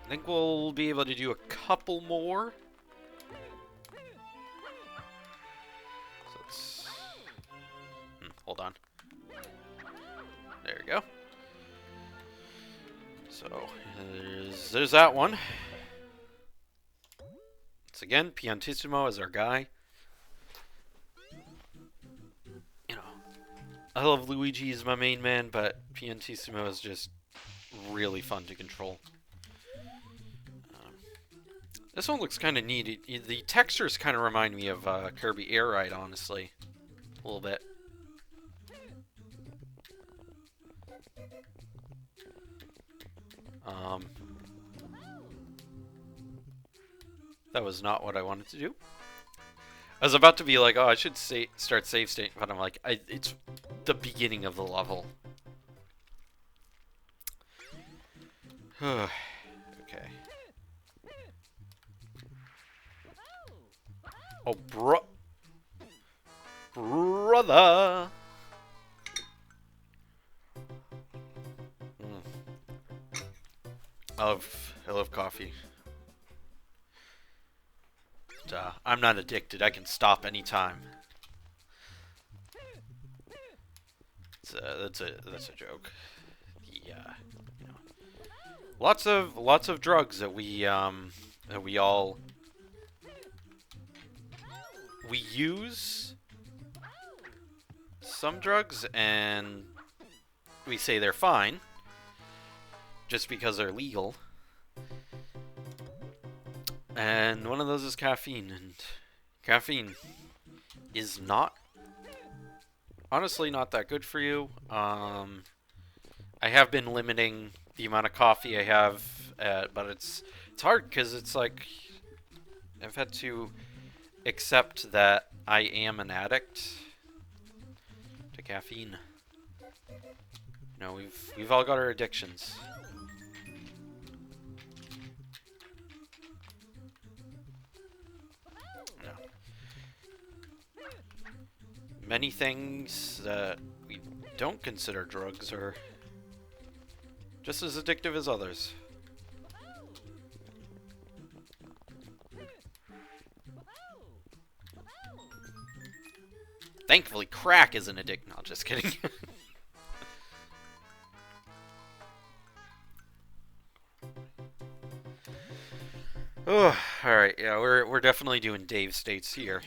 I think we'll be able to do a couple more. So let's... hold on. There we go. So, there's that one. Once again, Piantissimo is our guy. You know, I love Luigi as my main man, but Piantissimo is just really fun to control. This one looks kind of neat. The textures kind of remind me of Kirby Air Ride, honestly. A little bit. That was not what I wanted to do. I was about to be like, oh, I should start save state, but I'm like, it's the beginning of the level. Okay. Oh, bro. Brother! I love coffee. But, I'm not addicted. I can stop anytime. That's a joke. Yeah, you know, lots of drugs that we all we use. Some drugs and we say they're fine just because they're legal. And one of those is caffeine, and caffeine is not, honestly, not that good for you. I have been limiting the amount of coffee I have, but it's hard because it's like I've had to accept that I am an addict to caffeine. You know, we've all got our addictions. Many things that we don't consider drugs are just as addictive as others. Thankfully, crack isn't addictive. No, just kidding. Oh, all right. Yeah, we're definitely doing Dave states here.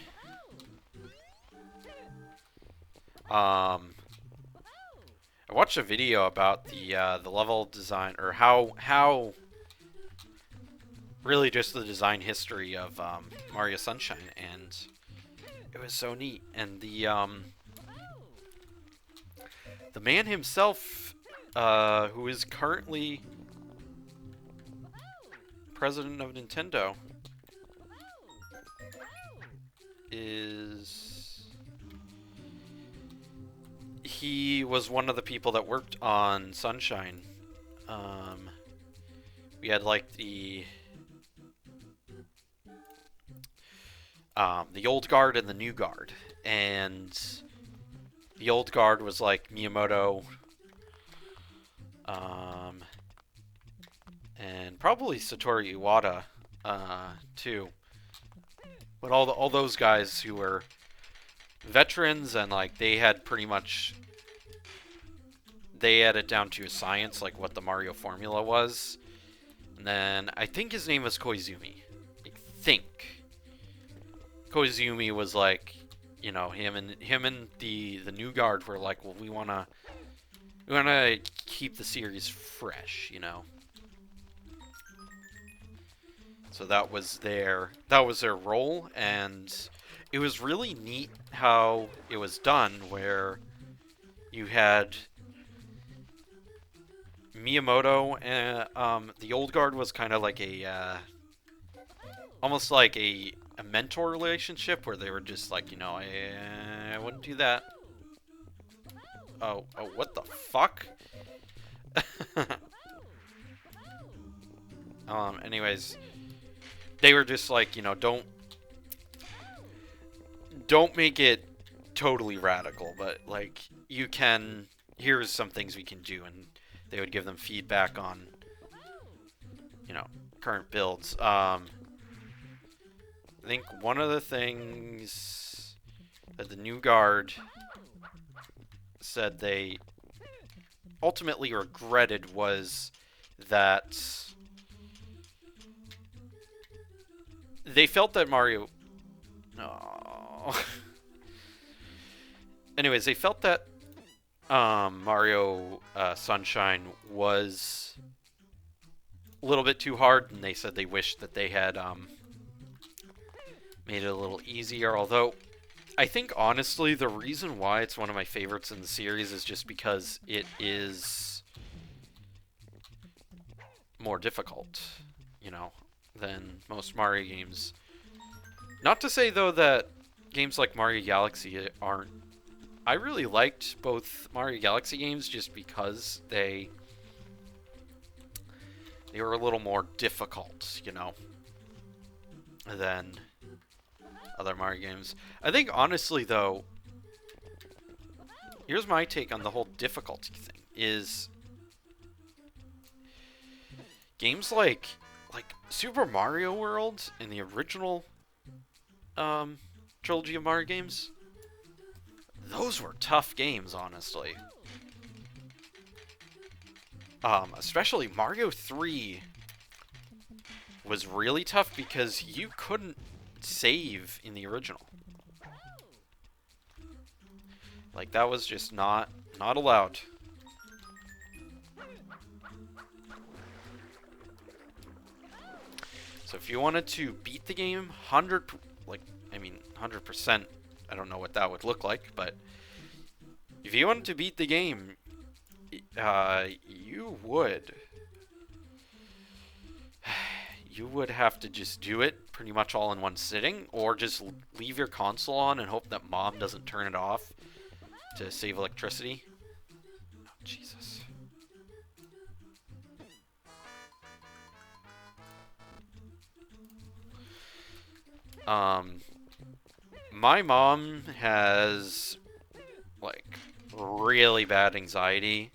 I watched a video about the level design, or how really just the design history of Mario Sunshine, and it was so neat. And the man himself, who is currently president of Nintendo, he was one of the people that worked on Sunshine. We had like the old guard and the new guard, and the old guard was like Miyamoto, and probably Satoru Iwata, too. But all those guys who were veterans, and like they had pretty much, they had it down to a science, like what the Mario formula was. And then I think his name was Koizumi. I think Koizumi was like, you know, him and the new guard were like, well, we wanna keep the series fresh, you know. So that was their role, and it was really neat how it was done, where you had Miyamoto, and the old guard was kind of like a almost like a mentor relationship, where they were just like, you know, I wouldn't do that. Oh, what the fuck? Anyways, they were just like, you know, don't make it totally radical, but like, you can, here's some things we can do, and they would give them feedback on, you know, current builds. I think one of the things that the new guard said they ultimately regretted was that they felt that Mario... Oh. Anyways, they felt that Mario Sunshine was a little bit too hard, and they said they wished that they had made it a little easier. Although, I think honestly, the reason why it's one of my favorites in the series is just because it is more difficult, you know, than most Mario games. Not to say, though, that games like Mario Galaxy aren't... I really liked both Mario Galaxy games just because they were a little more difficult, you know, than other Mario games. I think, honestly, though, here's my take on the whole difficulty thing: is games like Super Mario World in the original trilogy of Mario games. Those were tough games, honestly. Especially Mario 3 was really tough because you couldn't save in the original. Like, that was just not allowed. So if you wanted to beat the game 100%, I don't know what that would look like, but if you wanted to beat the game, you would have to just do it pretty much all in one sitting, or just leave your console on and hope that mom doesn't turn it off to save electricity. Oh, Jesus. My mom has, like, really bad anxiety.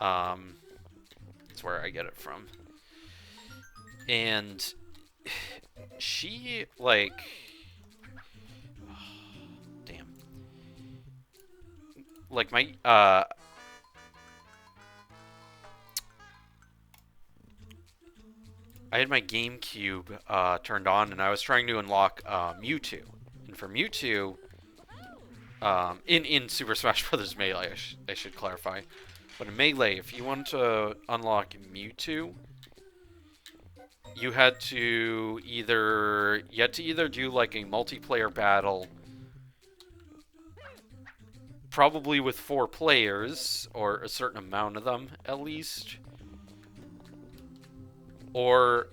That's where I get it from. And she, like, damn. Like, I had my GameCube turned on, and I was trying to unlock Mewtwo. And for Mewtwo, in Super Smash Bros. Melee, I should clarify. But in Melee, if you want to unlock Mewtwo, you had to either do like a multiplayer battle, probably with 4 players or a certain amount of them at least, or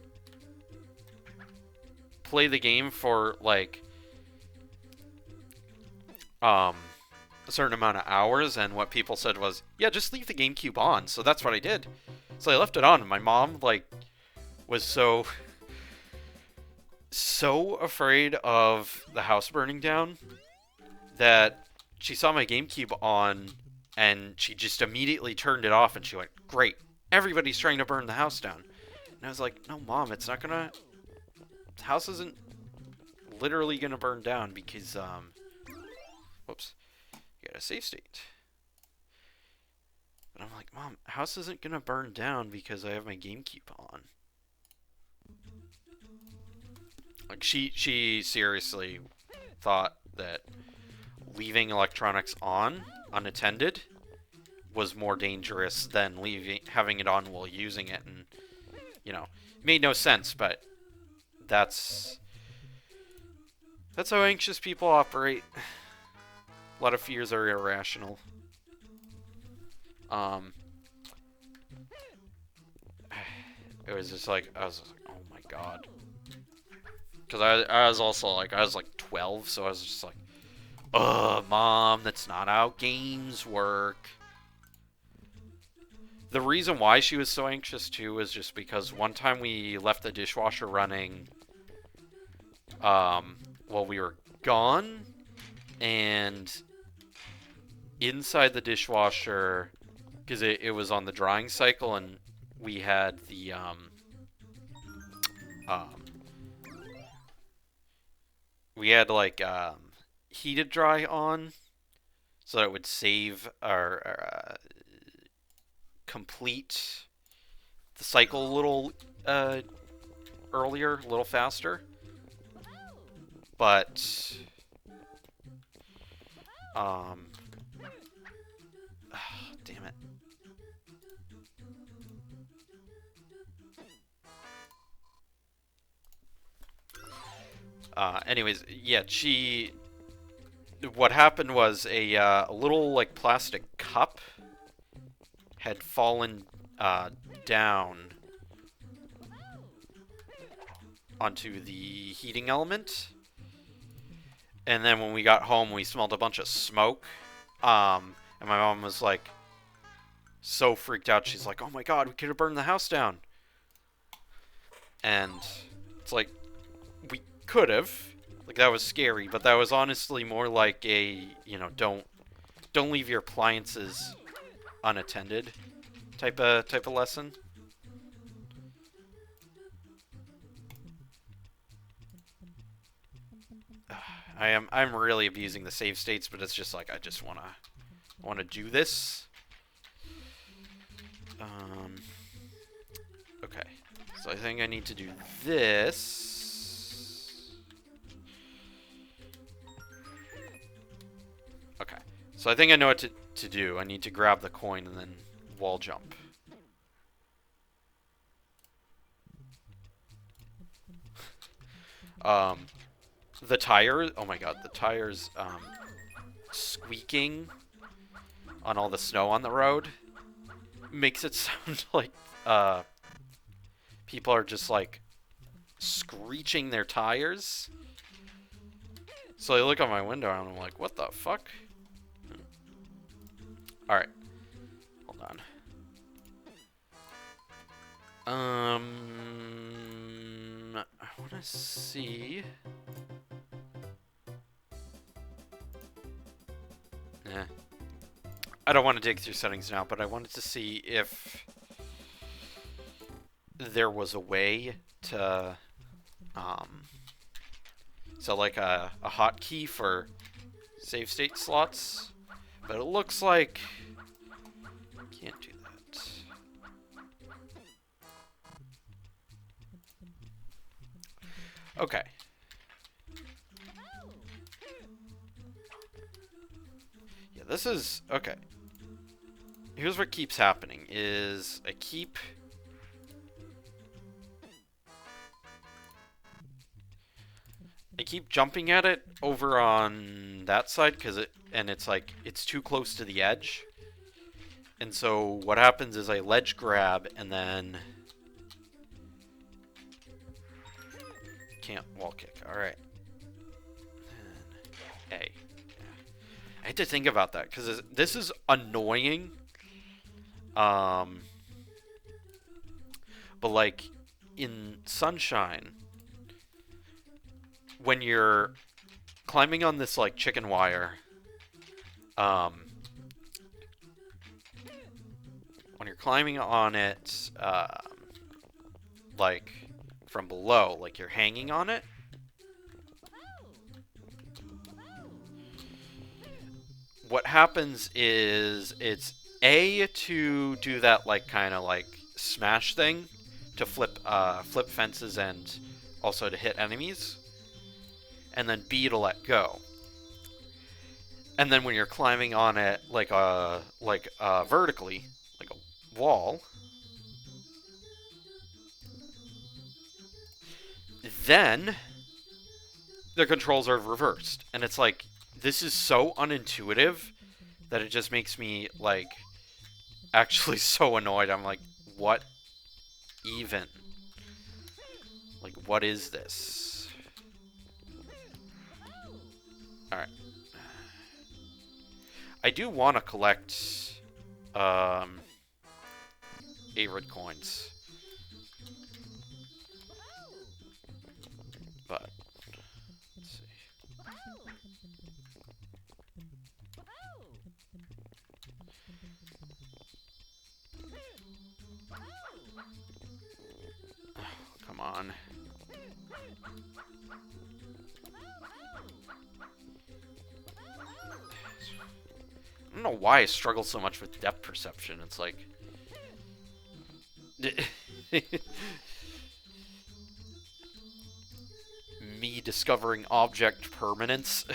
play the game for like a certain amount of hours. And what people said was, yeah, just leave the GameCube on. So that's what I did. So I left it on, and my mom like was so afraid of the house burning down that she saw my GameCube on, and she just immediately turned it off, and she went, great, everybody's trying to burn the house down. And I was like, no, Mom, it's not gonna... The house isn't literally gonna burn down because, whoops. You got a save state. But I'm like, Mom, house isn't gonna burn down because I have my GameCube on. Like, she seriously thought that leaving electronics on, unattended, was more dangerous than having it on while using it. And, you know, it made no sense, but that's how anxious people operate. A lot of fears are irrational. It was just like, I was like, oh my god. Because I was also like, I was like 12, so I was just like, ugh, Mom, that's not how games work. The reason why she was so anxious too was just because one time we left the dishwasher running while we were gone, and inside the dishwasher, because it was on the drying cycle, and we had the we had like heated dry on, so that it would save our complete the cycle a little earlier, a little faster. But damn it. Anyways, yeah, what happened was a little like plastic cup had fallen down onto the heating element, and then when we got home, we smelled a bunch of smoke. And my mom was like so freaked out. She's like, "Oh my god, we could have burned the house down." And it's like, we could have. Like, that was scary, but that was honestly more like a, you know, don't don't leave your appliances unattended type of lesson. I'm really abusing the save states, but it's just like I just wanna do this. Okay. So I think I need to do this. Okay. So I think I know what to do. I need to grab the coin and then wall jump. The tire, oh my god, the tires, squeaking on all the snow on the road makes it sound like, people are just, like, screeching their tires. So I look out my window and I'm like, what the fuck? Alright. Hold on. I want to see... I don't want to dig through settings now, but I wanted to see if there was a way to, so like a hotkey for save state slots, but it looks like can't do that. Okay. Yeah, this is okay. Here's what keeps happening is I keep jumping at it over on that side and it's like it's too close to the edge. And so what happens is I ledge grab and then can't wall kick. All right. And A. I had to think about that because this is annoying. But like in Sunshine, when you're climbing on this like chicken wire, when you're climbing on it, like from below, like you're hanging on it. What happens is it's A to do that like kind of like smash thing to flip fences and also to hit enemies, and then B to let go. And then when you're climbing on it like vertically, like a wall, then the controls are reversed, and it's like this is so unintuitive that it just makes me like actually so annoyed. I'm like, what even? Like, what is this? Alright. I do want to collect Arid coins. But let's see. Come on. I don't know why I struggle so much with depth perception. It's like... me discovering object permanence.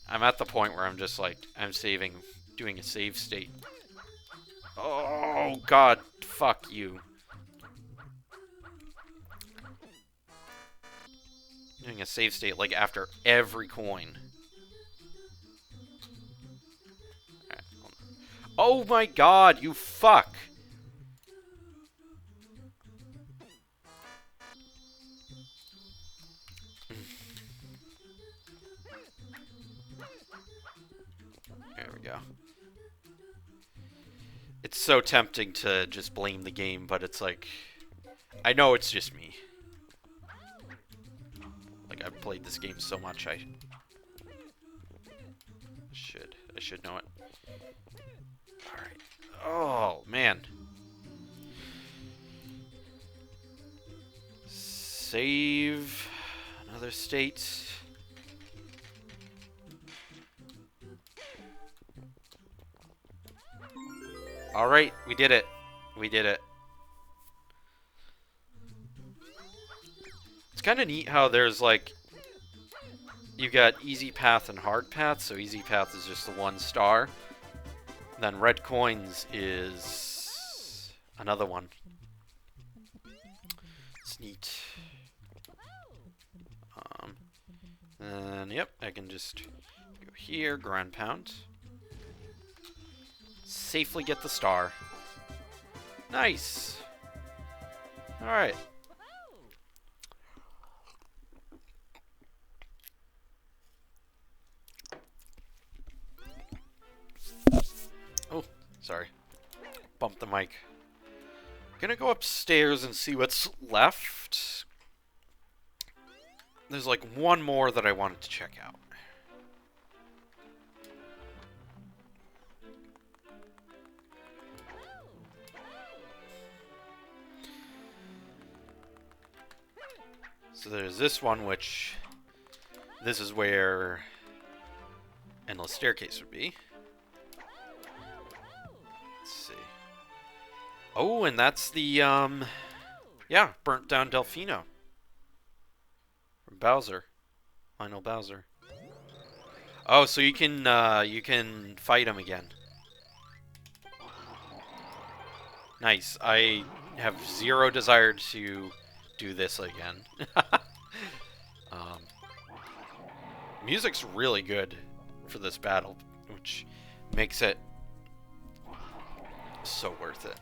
I'm at the point where I'm just like, I'm doing a save state. Oh, God, fuck you. Doing a save state, like, after every coin. Right, oh my god, you fuck! There we go. It's so tempting to just blame the game, but it's like... I know it's just me. Like, I've played this game so much. I should know it. All right. Oh man. Save another state. All right, we did it. We did it. It's kind of neat how there's like you got easy path and hard path. So easy path is just the 1 star. Then red coins is another one. It's neat. And yep, I can just go here, ground pound. Safely get the star. Nice. All right. Oh, sorry. Bumped the mic. Gonna go upstairs and see what's left. There's like one more that I wanted to check out. So there's this one, which this is where Endless Staircase would be. Let's see. Oh, and that's the, yeah, burnt down Delfino. From Bowser. Final Bowser. Oh, so you can fight him again. Nice. I have zero desire to do this again. Music's really good for this battle, which makes it so worth it.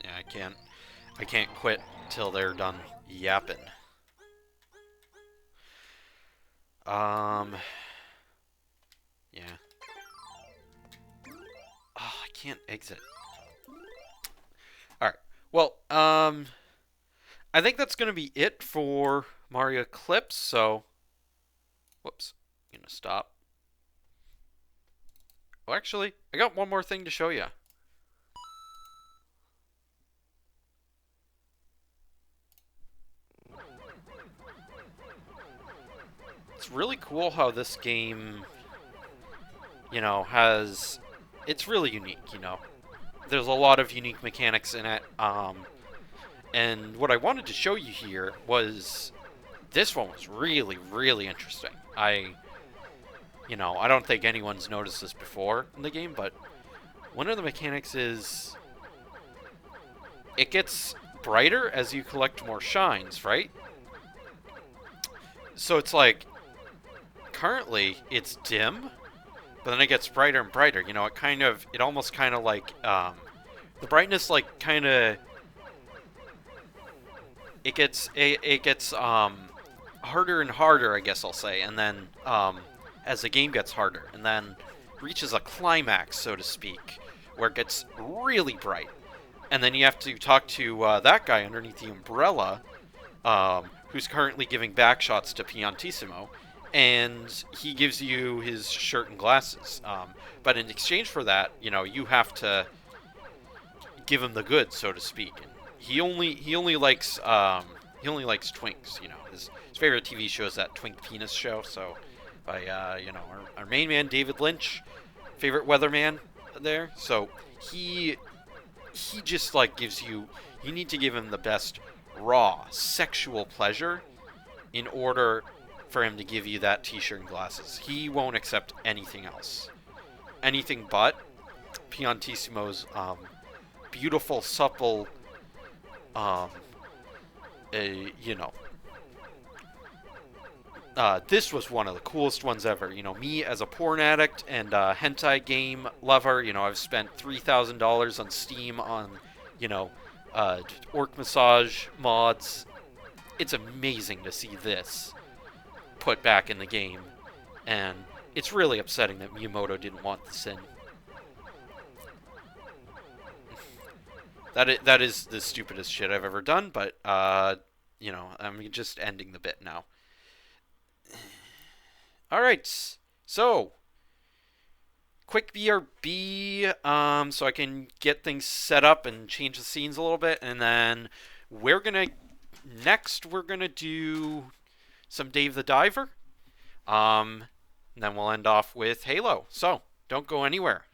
Yeah, I can't quit till they're done yapping. Yeah. Oh, I can't exit. Alright. Well, I think that's gonna be it for Mario Eclipse, so whoops. I'm gonna stop. Oh, actually, I got one more thing to show you. It's really cool how this game, you know, has... It's really unique, you know. There's a lot of unique mechanics in it. And what I wanted to show you here was... This one was really, really interesting. You know, I don't think anyone's noticed this before in the game, but one of the mechanics is... It gets brighter as you collect more shines, right? So it's like... Currently, it's dim, but then it gets brighter and brighter. You know, it almost kind of like, the brightness, like, kind of, it gets harder and harder, I guess I'll say, and then, as the game gets harder, and then reaches a climax, so to speak, where it gets really bright. And then you have to talk to, that guy underneath the umbrella, who's currently giving back shots to Piantissimo, and he gives you his shirt and glasses. But in exchange for that, you know, you have to give him the goods, so to speak. And he only likes twinks. You know, his favorite TV show is that Twink Penis show. So, by you know, our main man David Lynch, favorite weatherman there. So he just like gives you. You need to give him the best raw sexual pleasure in order for him to give you that t-shirt and glasses. He won't accept anything else. Anything but Piantissimo's beautiful, supple, you know. This was one of the coolest ones ever. You know, me as a porn addict and hentai game lover, you know, I've spent $3,000 on Steam on, you know, orc massage mods. It's amazing to see this put back in the game, and it's really upsetting that Miyamoto didn't want this in. That is the stupidest shit I've ever done, but I'm just ending the bit now. All right, so quick BRB, so I can get things set up and change the scenes a little bit, and then we're gonna do some Dave the Diver, and then we'll end off with Halo. So don't go anywhere.